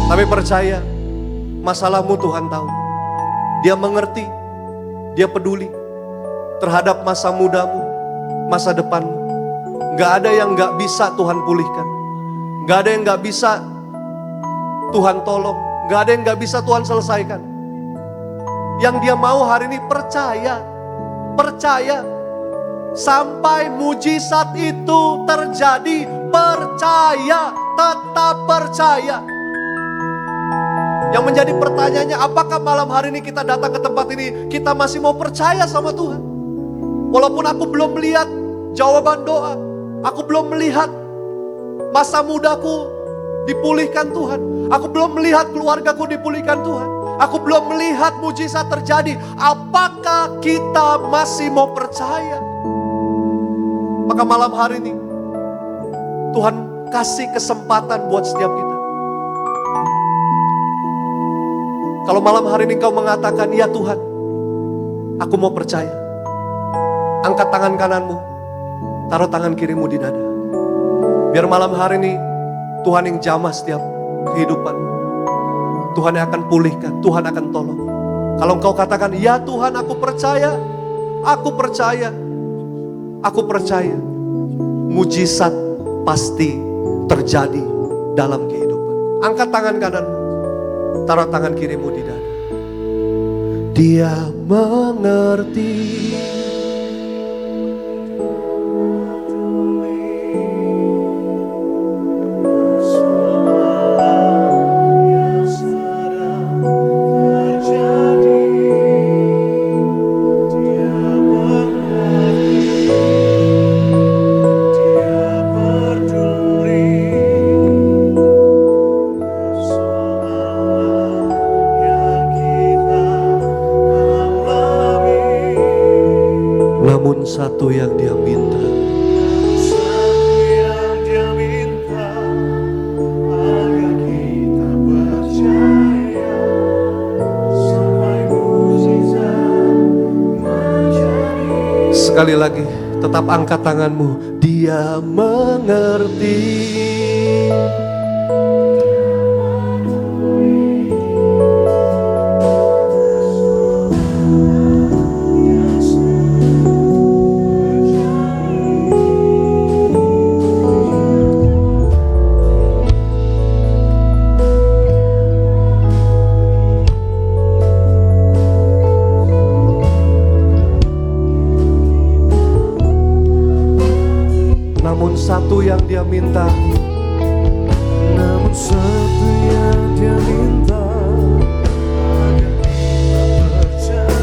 Tapi percaya, masalahmu Tuhan tahu. Dia mengerti, Dia peduli terhadap masa mudamu, masa depanmu. Gak ada yang gak bisa Tuhan pulihkan. Gak ada yang gak bisa Tuhan tolong. Gak ada yang gak bisa Tuhan selesaikan. Yang Dia mau hari ini percaya. Sampai mujizat itu terjadi, percaya, tetap percaya. Yang menjadi pertanyaannya, apakah malam hari ini kita datang ke tempat ini, kita masih mau percaya sama Tuhan? Walaupun aku belum melihat jawaban doa, aku belum melihat masa mudaku dipulihkan Tuhan, aku belum melihat keluargaku dipulihkan Tuhan, aku belum melihat mujizat terjadi. Apakah kita masih mau percaya? Maka malam hari ini Tuhan kasih kesempatan buat setiap kita. Kalau malam hari ini kau mengatakan, ya Tuhan, aku mau percaya. Angkat tangan kananmu, taruh tangan kirimu di dada. Biar malam hari ini Tuhan yang jamah setiap kehidupan. Tuhan yang akan pulihkan, Tuhan akan tolong. Kalau engkau katakan, ya Tuhan aku percaya, mujizat pasti terjadi dalam kehidupan. Angkat tangan kananmu, taruh tangan kirimu di dada. Dia mengerti satu yang Dia minta. Agar kita percaya sampai mujizat menjadi. Sekali lagi, tetap angkat tanganmu. Dia mengerti. Satu yang Dia minta. Namun satu yang Dia minta,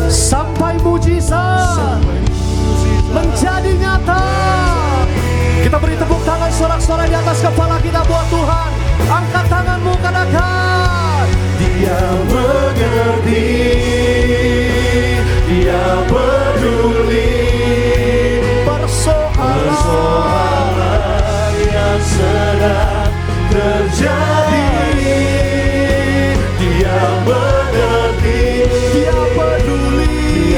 sampai mujizat menjadi nyata. Kita beri tepuk tangan sorak-sorai di atas kepala kita buat Tuhan. Angkat tanganmu, katakan, Dia mengerti, Dia peduli persoalan yang sedang terjadi. Dia mengerti, Dia peduli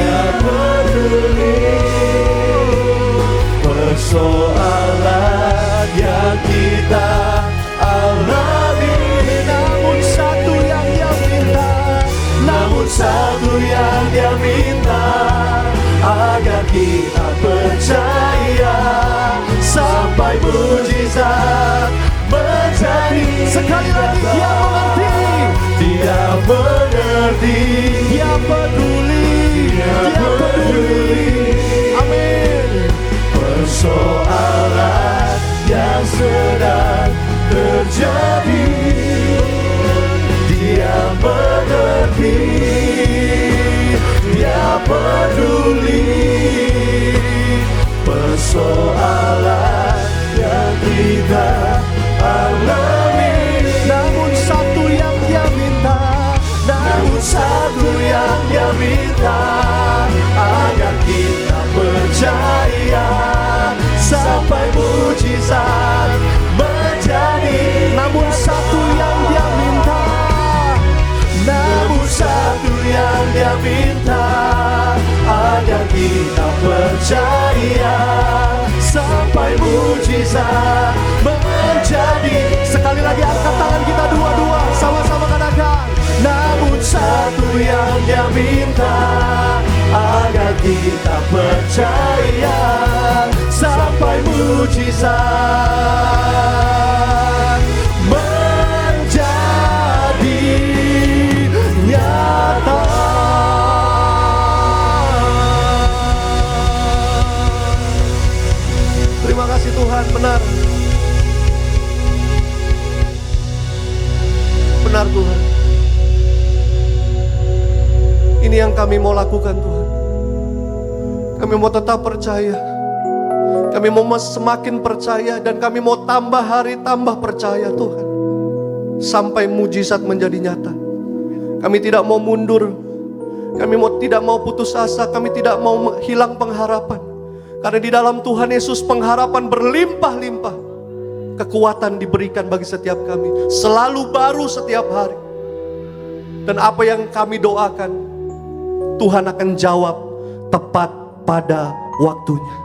mengerti, Dia peduli, Dia peduli. Amin. Persoalan yang sedang terjadi, Dia mengerti, Dia peduli. Persoalan yang kita alami, namun satu yang Dia minta, namun satu yang Dia minta, agar kita percaya sampai mujizat menjadi. Namun satu yang Dia minta, namun satu yang Dia minta, agar kita percaya sampai mujizat menjadi. Sekali lagi angkat tangan kita dua-dua, sama-sama katakan. Namun satu yang Dia minta, agar kita percaya sampai mujizat menjadi nyata. Terima kasih Tuhan, benar. Benar Tuhan. Ini yang kami mau lakukan Tuhan. Kami mau tetap percaya. Kami mau semakin percaya dan kami mau tambah hari tambah percaya Tuhan. Sampai mujizat menjadi nyata. Kami tidak mau mundur. Kami tidak mau putus asa. Kami tidak mau hilang pengharapan. Karena di dalam Tuhan Yesus pengharapan berlimpah-limpah. Kekuatan diberikan bagi setiap kami. Selalu baru setiap hari. Dan apa yang kami doakan, Tuhan akan jawab tepat pada waktunya.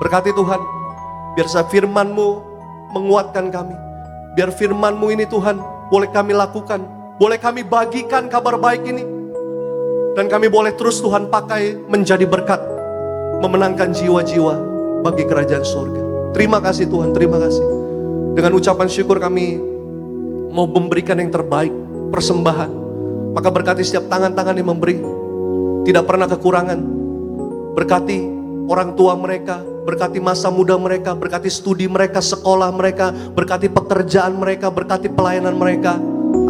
Berkati Tuhan, biar firman-Mu menguatkan kami. Biar firman-Mu ini Tuhan boleh kami lakukan. Boleh kami bagikan kabar baik ini. Dan kami boleh terus Tuhan pakai menjadi berkat. Memenangkan jiwa-jiwa bagi kerajaan surga. Terima kasih Tuhan, terima kasih. Dengan ucapan syukur kami mau memberikan yang terbaik, persembahan. Maka berkati setiap tangan-tangan yang memberi, tidak pernah kekurangan. Berkati orang tua mereka, berkati masa muda mereka, berkati studi mereka, sekolah mereka, berkati pekerjaan mereka, berkati pelayanan mereka.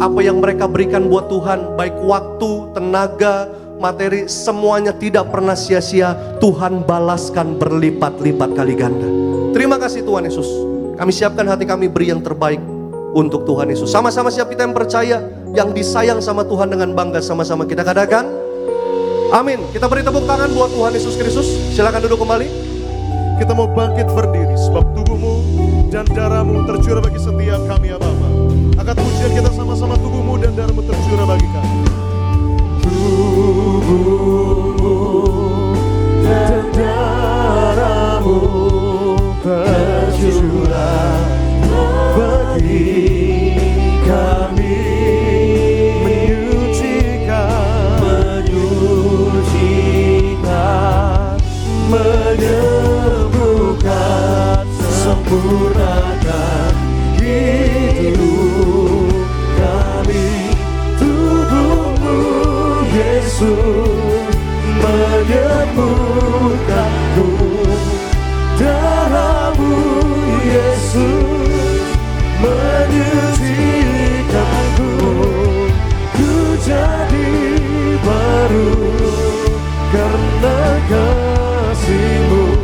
Apa yang mereka berikan buat Tuhan, baik waktu, tenaga, materi, semuanya tidak pernah sia-sia. Tuhan balaskan berlipat-lipat kali ganda. Terima kasih Tuhan Yesus. Kami siapkan hati kami beri yang terbaik untuk Tuhan Yesus. Sama-sama siap kita yang percaya, yang disayang sama Tuhan dengan bangga. Sama-sama kita katakan amin. Kita beri tepuk tangan buat Tuhan Yesus Kristus. Silakan duduk kembali. Kita mau bangkit berdiri sebab tubuhmu dan darahmu tercurah bagi setiap kami ya Bapa. Angkat pujian kita sama-sama, tubuhmu dan darahmu tercurah bagi kami. Tubuhmu dan darahmu tercurah bagi kami, menyucikan, menyembuhkan, sempurnakan hidup kami. Tubuhmu Yesus menyembuhkanku, darahmu Yesus menyucikanku. Ku jadi baru karena kasih-Mu.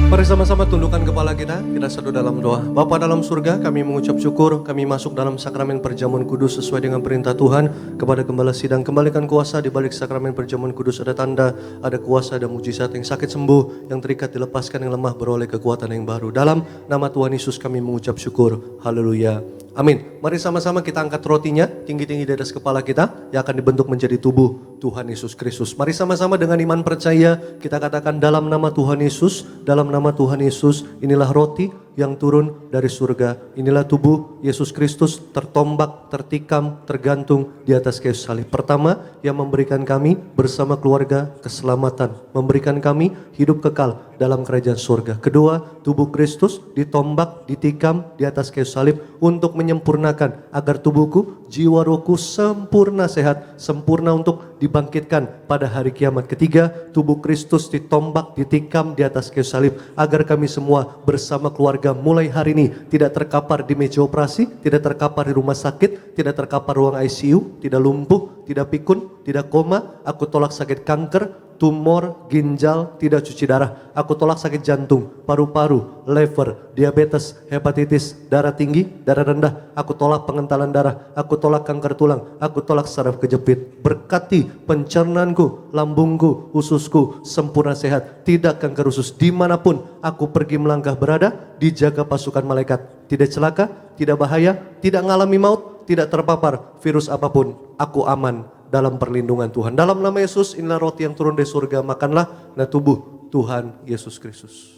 Mari sama-sama tundukkan kepala kita satu dalam doa. Bapa dalam surga, kami mengucap syukur, kami masuk dalam sakramen perjamuan kudus sesuai dengan perintah Tuhan. Kepada gembala sidang, kembalikan kuasa di balik sakramen perjamuan kudus. Ada tanda, ada kuasa, ada mujizat. Yang sakit sembuh, yang terikat dilepaskan, yang lemah beroleh kekuatan yang baru. Dalam nama Tuhan Yesus kami mengucap syukur. Haleluya. Amin. Mari sama-sama kita angkat rotinya tinggi-tinggi di atas kepala kita yang akan dibentuk menjadi tubuh Tuhan Yesus Kristus. Mari sama-sama dengan iman percaya kita katakan dalam nama Tuhan Yesus, dalam nama Tuhan Yesus, inilah roti yang turun dari surga. Inilah tubuh Yesus Kristus tertombak, tertikam, tergantung di atas kayu salib. Pertama, yang memberikan kami bersama keluarga keselamatan, memberikan kami hidup kekal dalam kerajaan surga. Kedua, tubuh Kristus ditombak, ditikam di atas kayu salib untuk menyempurnakan agar tubuhku, jiwa, rohku sempurna sehat, sempurna untuk dibangkitkan pada hari kiamat. Ketiga, tubuh Kristus ditombak, ditikam di atas kayu salib agar kami semua bersama keluarga mulai hari ini tidak terkapar di meja operasi, tidak terkapar di rumah sakit, tidak terkapar ruang ICU, tidak lumpuh, tidak pikun, tidak koma. Aku tolak sakit kanker, tumor, ginjal, tidak cuci darah. Aku tolak sakit jantung, paru-paru, liver, diabetes, hepatitis, darah tinggi, darah rendah. Aku tolak pengentalan darah, aku tolak kanker tulang, aku tolak saraf kejepit. Berkati pencernaanku, lambungku, ususku sempurna sehat, tidak kanker usus. Dimanapun aku pergi melangkah berada, dijaga pasukan malaikat. Tidak celaka, tidak bahaya, tidak mengalami maut, tidak terpapar virus apapun. Aku aman dalam perlindungan Tuhan. Dalam nama Yesus, inilah roti yang turun dari surga, makanlah, nah tubuh Tuhan Yesus Kristus.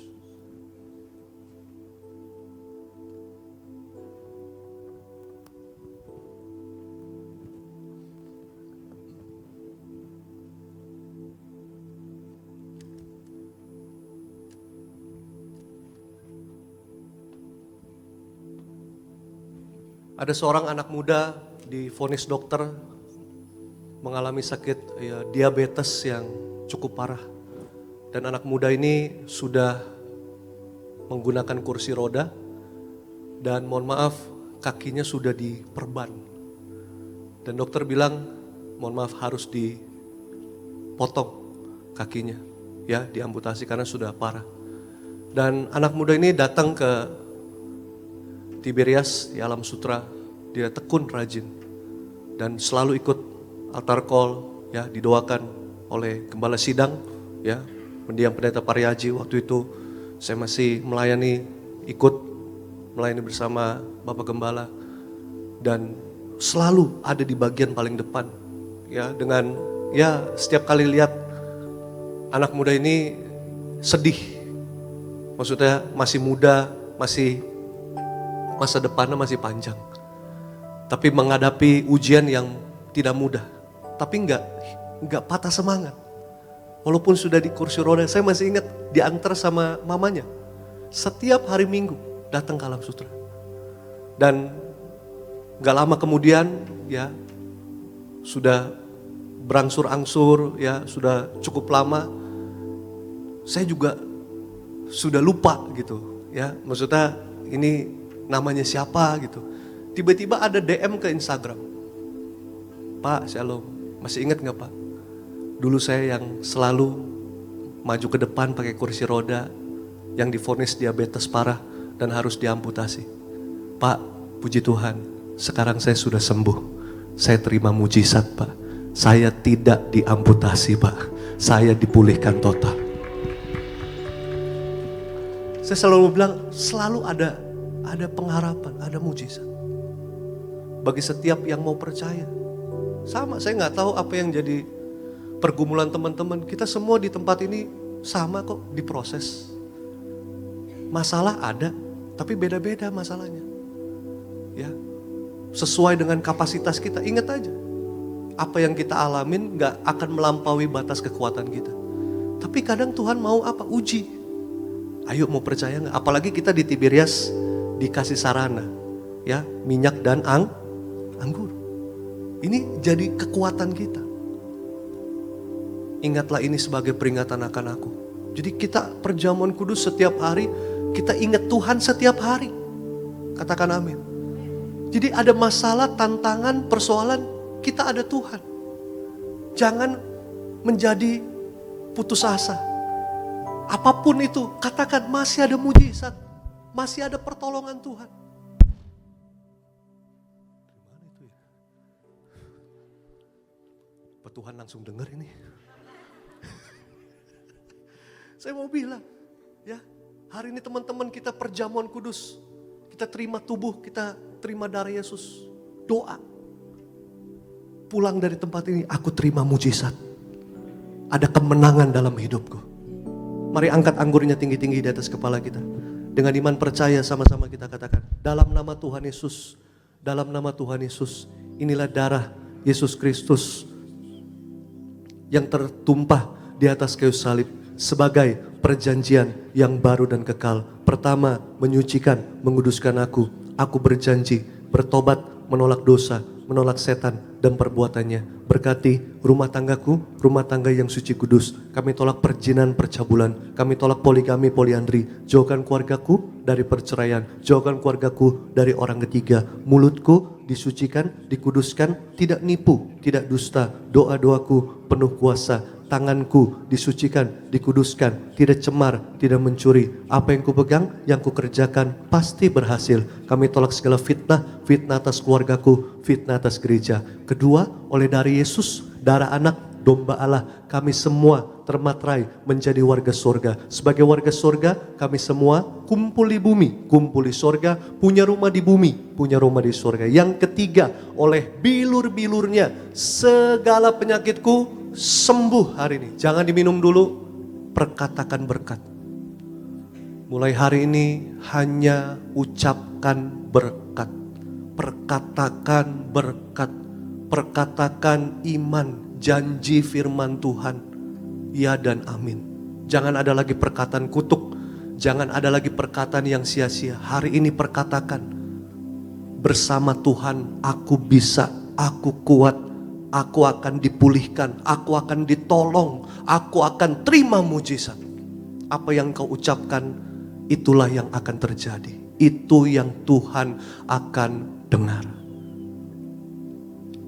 Ada seorang anak muda divonis dokter mengalami sakit diabetes yang cukup parah. Dan anak muda ini sudah menggunakan kursi roda dan mohon maaf kakinya sudah diperban. Dan dokter bilang mohon maaf harus dipotong kakinya, ya diamputasi karena sudah parah. Dan anak muda ini datang ke Tiberias di Alam Sutra, dia tekun rajin dan selalu ikut altar call, ya didoakan oleh gembala sidang, ya mendiang pendeta Pariaji. Waktu itu saya masih ikut melayani bersama Bapak Gembala dan selalu ada di bagian paling depan, ya dengan ya setiap kali lihat anak muda ini sedih, maksudnya masih muda, masih masa depannya masih panjang, tapi menghadapi ujian yang tidak mudah, tapi enggak patah semangat. Walaupun sudah di kursi roda, saya masih ingat diantar sama mamanya. Setiap hari Minggu datang ke Alam Sutra. Dan enggak lama kemudian ya sudah berangsur-angsur, ya sudah cukup lama. Saya juga sudah lupa gitu, ya maksudnya ini namanya siapa gitu. Tiba-tiba ada DM ke Instagram. Pak, Shalom, masih ingat gak Pak? Dulu saya yang selalu maju ke depan pakai kursi roda, yang divonis diabetes parah dan harus diamputasi. Pak, puji Tuhan, sekarang saya sudah sembuh. Saya terima mujizat Pak. Saya tidak diamputasi Pak. Saya dipulihkan total. Saya selalu bilang, selalu ada pengharapan, ada mujizat. Bagi setiap yang mau percaya. Sama, saya nggak tahu apa yang jadi pergumulan teman-teman. Kita semua di tempat ini sama kok diproses. Masalah ada, tapi beda-beda masalahnya. Ya, sesuai dengan kapasitas kita. Ingat aja, apa yang kita alamin nggak akan melampaui batas kekuatan kita. Tapi kadang Tuhan mau apa? Uji. Ayo mau percaya nggak? Apalagi kita di Tiberias dikasih sarana, ya minyak dan anggur. Ini jadi kekuatan kita. Ingatlah ini sebagai peringatan akan aku. Jadi kita perjamuan kudus setiap hari, kita ingat Tuhan setiap hari. Katakan amin. Jadi ada masalah, tantangan, persoalan, kita ada Tuhan. Jangan menjadi putus asa. Apapun itu, katakan masih ada mujizat, masih ada pertolongan Tuhan. Tuhan langsung dengar ini. Saya mau bilang, ya hari ini teman-teman kita perjamuan kudus, kita terima tubuh, kita terima darah Yesus. Doa. Pulang dari tempat ini, aku terima mujizat. Ada kemenangan dalam hidupku. Mari angkat anggurnya tinggi-tinggi di atas kepala kita. Dengan iman percaya sama-sama kita katakan, dalam nama Tuhan Yesus, dalam nama Tuhan Yesus, inilah darah Yesus Kristus yang tertumpah di atas kayu salib sebagai perjanjian yang baru dan kekal. Pertama, menyucikan, menguduskan aku. Aku berjanji bertobat, menolak dosa, menolak setan dan perbuatannya. Berkati rumah tanggaku, rumah tangga yang suci kudus. Kami tolak perjinan, percabulan. Kami tolak poligami, poliandri. Jauhkan keluargaku dari perceraian. Jauhkan keluargaku dari orang ketiga. Mulutku disucikan, dikuduskan, tidak nipu, tidak dusta. Doa-doaku penuh kuasa. Tanganku disucikan, dikuduskan, tidak cemar, tidak mencuri. Apa yang kupegang, yang kukerjakan pasti berhasil. Kami tolak segala fitnah, fitnah atas keluargaku, fitnah atas gereja. Kedua, oleh darah Yesus, darah anak, domba Allah, kami semua termaterai menjadi warga sorga. Sebagai warga sorga, kami semua kumpul di bumi, kumpul di sorga, punya rumah di bumi, punya rumah di sorga. Yang ketiga, oleh bilur-bilurnya, segala penyakitku sembuh hari ini. Jangan diminum dulu, perkatakan berkat. Mulai hari ini hanya ucapkan berkat. Perkatakan berkat. Perkatakan iman, janji firman Tuhan. Ya dan amin. Jangan ada lagi perkataan kutuk. Jangan ada lagi perkataan yang sia-sia. Hari ini perkatakan, bersama Tuhan aku bisa, aku kuat. Aku akan dipulihkan, aku akan ditolong, aku akan terima mujizat. Apa yang kau ucapkan, itulah yang akan terjadi. Itu yang Tuhan akan dengar.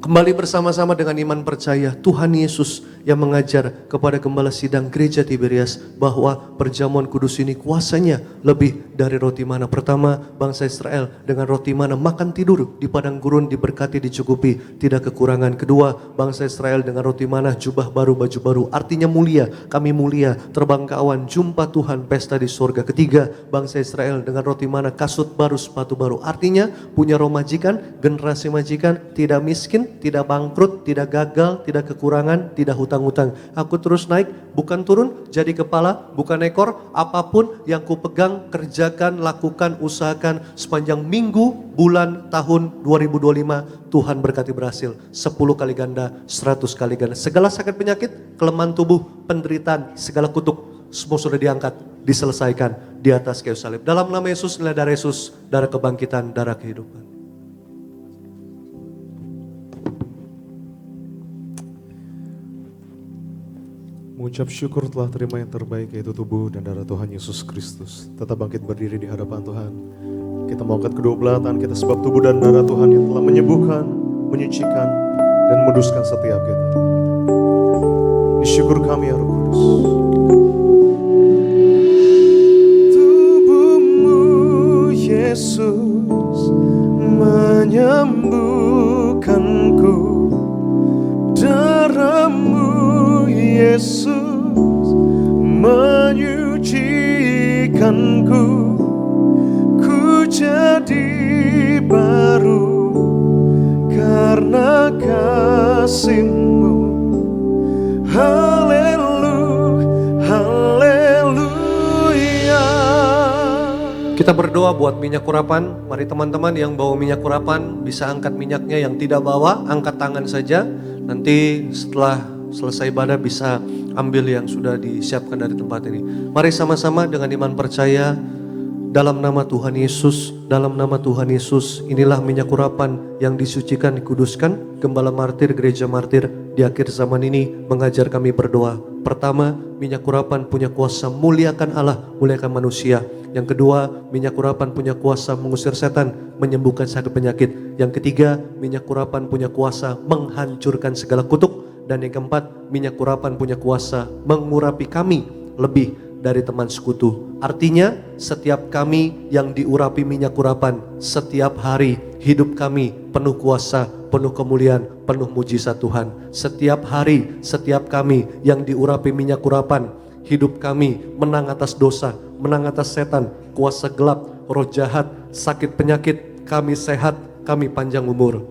Kembali bersama-sama dengan iman percaya, Tuhan Yesus yang mengajar kepada gembala sidang gereja Tiberias bahwa perjamuan kudus ini kuasanya lebih dari roti mana. Pertama, bangsa Israel dengan roti mana makan tidur di padang gurun, diberkati, dicukupi, tidak kekurangan. Kedua, bangsa Israel dengan roti mana jubah baru, baju baru, artinya mulia, kami mulia, terbang ke awan, jumpa Tuhan, pesta di surga. Ketiga, bangsa Israel dengan roti mana kasut baru, sepatu baru, artinya punya roh majikan, generasi majikan, tidak miskin, tidak bangkrut, tidak gagal, tidak kekurangan, tidak hutang-hutang. Aku terus naik, bukan turun, jadi kepala, bukan ekor. Apapun yang ku pegang, kerjakan, lakukan, usahakan sepanjang minggu, bulan, tahun 2025. Tuhan berkati berhasil. 10 kali ganda, 100 kali ganda. Segala sakit penyakit, kelemahan tubuh, penderitaan, segala kutuk, semua sudah diangkat, diselesaikan di atas kayu salib. Dalam nama Yesus, nilai darah Yesus, darah kebangkitan, darah kehidupan. Mengucap syukur telah terima yang terbaik, yaitu tubuh dan darah Tuhan Yesus Kristus. Tetap bangkit berdiri di hadapan Tuhan. Kita mau angkat kedua belah tangan kita, sebab tubuh dan darah Tuhan yang telah menyembuhkan, menyucikan, dan menguduskan setiap kita. Disyukur kami ya Roh Kudus. Tubuhmu Yesus menyembuhkanku, darahmu Yesus menyucikanku, ku jadi baru karena kasih-Mu. Haleluya, haleluya. Kita berdoa buat minyak urapan. Mari teman-teman yang bawa minyak urapan bisa angkat minyaknya, yang tidak bawa angkat tangan saja. Nanti setelah selesai ibadah bisa ambil yang sudah disiapkan dari tempat ini. Mari sama-sama dengan iman percaya, dalam nama Tuhan Yesus, dalam nama Tuhan Yesus, inilah minyak urapan yang disucikan, dikuduskan. Gembala martir, gereja martir di akhir zaman ini mengajar kami berdoa. Pertama, minyak urapan punya kuasa muliakan Allah, muliakan manusia. Yang kedua, minyak urapan punya kuasa mengusir setan, menyembuhkan sakit penyakit. Yang ketiga, minyak urapan punya kuasa menghancurkan segala kutuk. Dan yang keempat, minyak urapan punya kuasa mengurapi kami lebih dari teman sekutu. Artinya, setiap kami yang diurapi minyak urapan, setiap hari hidup kami penuh kuasa, penuh kemuliaan, penuh mujizat Tuhan. Setiap hari, setiap kami yang diurapi minyak urapan, hidup kami menang atas dosa, menang atas setan, kuasa gelap, roh jahat, sakit penyakit, kami sehat, kami panjang umur.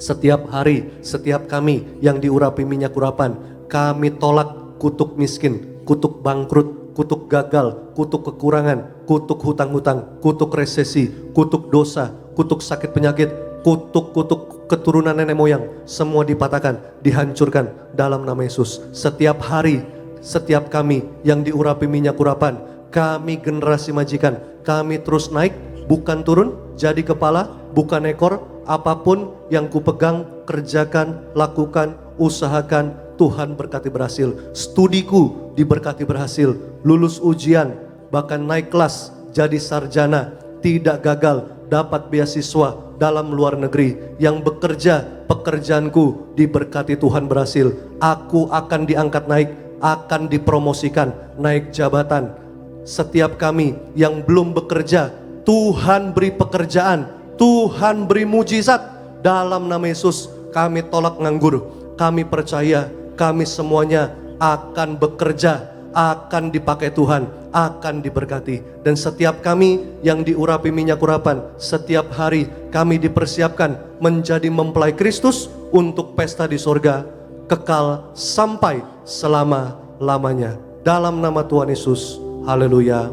Setiap hari, setiap kami yang diurapi minyak urapan, kami tolak kutuk miskin, kutuk bangkrut, kutuk gagal, kutuk kekurangan, kutuk hutang-hutang, kutuk resesi, kutuk dosa, kutuk sakit penyakit, kutuk-kutuk keturunan nenek moyang, semua dipatahkan, dihancurkan dalam nama Yesus. Setiap hari, setiap kami yang diurapi minyak urapan, kami generasi majikan, kami terus naik, bukan turun, jadi kepala, bukan ekor. Apapun yang kupegang, kerjakan, lakukan, usahakan, Tuhan berkati berhasil. Studiku diberkati berhasil, lulus ujian, bahkan naik kelas, jadi sarjana, tidak gagal, dapat beasiswa dalam luar negeri. Yang bekerja, pekerjaanku diberkati Tuhan berhasil. Aku akan diangkat naik, akan dipromosikan, naik jabatan. Setiap kami yang belum bekerja, Tuhan beri pekerjaan, Tuhan beri mujizat dalam nama Yesus. Kami tolak nganggur, kami percaya kami semuanya akan bekerja, akan dipakai Tuhan, akan diberkati. Dan setiap kami yang diurapi minyak urapan, setiap hari kami dipersiapkan menjadi mempelai Kristus untuk pesta di sorga kekal sampai selama-lamanya. Dalam nama Tuhan Yesus, haleluya,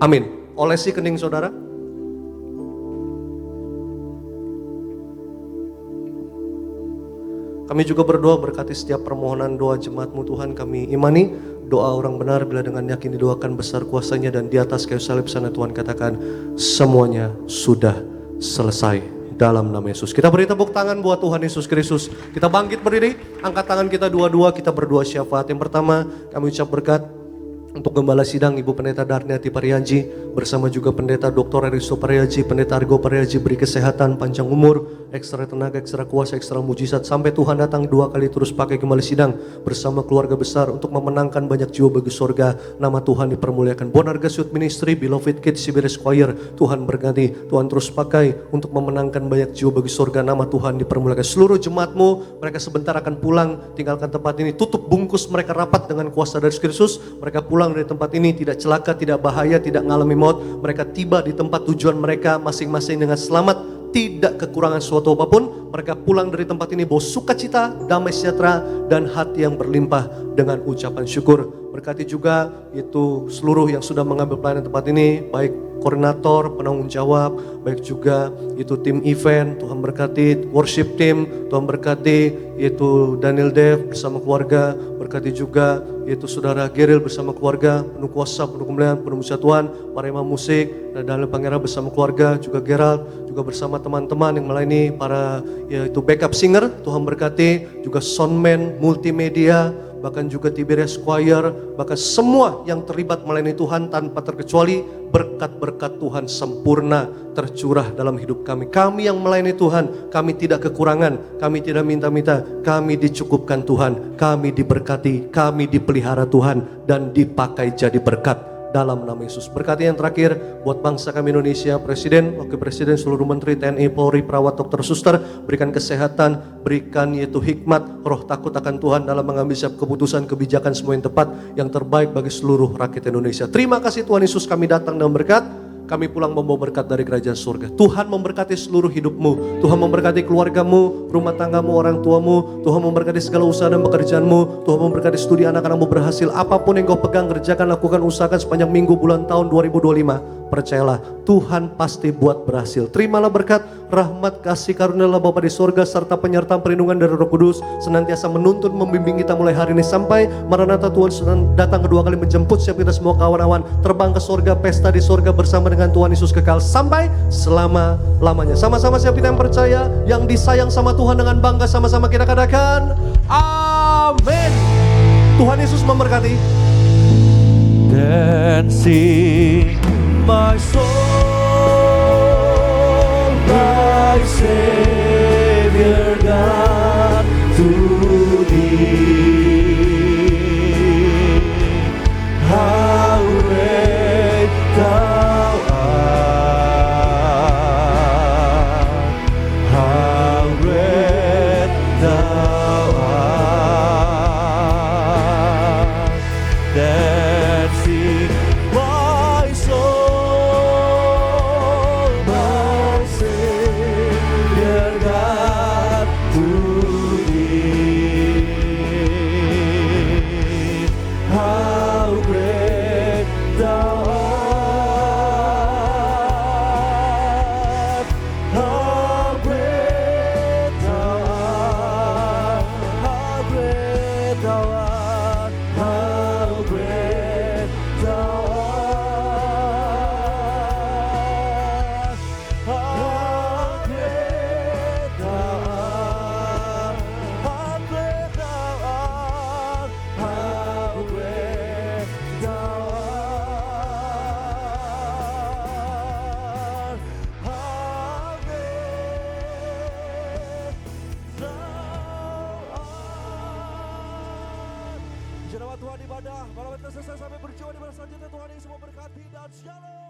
amin. Olesi kening saudara. Kami juga berdoa berkati setiap permohonan doa jemaat-Mu Tuhan. Kami imani doa orang benar bila dengan yakin didoakan besar kuasanya, dan di atas kayu salib sana Tuhan katakan semuanya sudah selesai dalam nama Yesus. Kita beri tepuk tangan buat Tuhan Yesus Kristus. Kita bangkit berdiri, angkat tangan kita dua-dua, kita berdoa syafaat. Yang pertama kami ucap berkat untuk Gembala Sidang Ibu Pendeta Darniati Pariaji bersama juga Pendeta Dr. Eristo Pariaji, Pendeta Argo Pariaji, beri kesehatan, panjang umur, ekstra tenaga, ekstra kuasa, ekstra mujizat sampai Tuhan datang 2 kali terus pakai Gembala Sidang bersama keluarga besar untuk memenangkan banyak jiwa bagi sorga. Nama Tuhan dipermuliakan. Bonarga Youth Ministry, Beloved Kids, Siberes Choir, Tuhan berkati, Tuhan terus pakai untuk memenangkan banyak jiwa bagi sorga. Nama Tuhan dipermuliakan. Seluruh jemaat-Mu, mereka sebentar akan pulang, tinggalkan tempat ini, tutup bungkus mereka rapat dengan kuasa dari Kristus. Mereka pulang dari tempat ini tidak celaka, tidak bahaya, tidak mengalami maut. Mereka tiba di tempat tujuan mereka masing-masing dengan selamat, tidak kekurangan suatu apapun. Mereka pulang dari tempat ini bawa sukacita, damai sejahtera, dan hati yang berlimpah dengan ucapan syukur. Berkati juga itu seluruh yang sudah mengambil pelayanan tempat ini, baik koordinator, penanggung jawab, baik juga itu tim event, Tuhan berkati, worship team, Tuhan berkati, itu Daniel Dev bersama keluarga, berkati juga itu saudara Geril bersama keluarga, penuh kuasa, penuh kemuliaan, penuh mujizat Tuhan, para imam musik, dan Daniel Pangeran bersama keluarga, juga Gerald, juga bersama teman-teman yang melayani para yaitu backup singer, Tuhan berkati, juga soundman, multimedia, bahkan juga Tiberias Choir, bahkan semua yang terlibat melayani Tuhan tanpa terkecuali, berkat-berkat Tuhan sempurna tercurah dalam hidup kami. Kami yang melayani Tuhan, kami tidak kekurangan, kami tidak minta-minta, kami dicukupkan Tuhan, kami diberkati, kami dipelihara Tuhan, dan dipakai jadi berkat dalam nama Yesus. Berkati yang terakhir buat bangsa kami Indonesia, Presiden, Wakil Presiden, seluruh Menteri, TNI, Polri, perawat, dokter, suster, berikan kesehatan, berikan yaitu hikmat, roh takut akan Tuhan dalam mengambil setiap keputusan, kebijakan semua yang tepat, yang terbaik bagi seluruh rakyat Indonesia. Terima kasih Tuhan Yesus, kami datang dalam berkat. Kami pulang membawa berkat dari kerajaan surga. Tuhan memberkati seluruh hidupmu. Tuhan memberkati keluargamu, rumah tanggamu, orang tuamu. Tuhan memberkati segala usaha dan pekerjaanmu. Tuhan memberkati studi anak-anakmu berhasil. Apapun yang kau pegang, kerjakan, lakukan, usahakan sepanjang minggu, bulan, tahun 2025. Percayalah, Tuhan pasti buat berhasil. Terimalah berkat, rahmat, kasih karunia Bapa di sorga, serta penyertaan perlindungan dari Roh Kudus senantiasa menuntun, membimbing kita mulai hari ini sampai Maranatha. Tuhan sedang datang kedua kali menjemput siap kita semua kawan-kawan terbang ke sorga, pesta di sorga bersama dengan Tuhan Yesus kekal sampai selama-lamanya. Sama-sama siap kita yang percaya, yang disayang sama Tuhan, dengan bangga sama-sama kita katakan amin. Tuhan Yesus memberkati. Then sing my soul, my Savior God, to thee. How great thou art, how great thou art. Then sing my soul, my Savior. nama Tuhan ibadah. Malam kita selesai sampai berjumpa di masa selanjutnya. Tuhan Yesus memberkati dan shalom.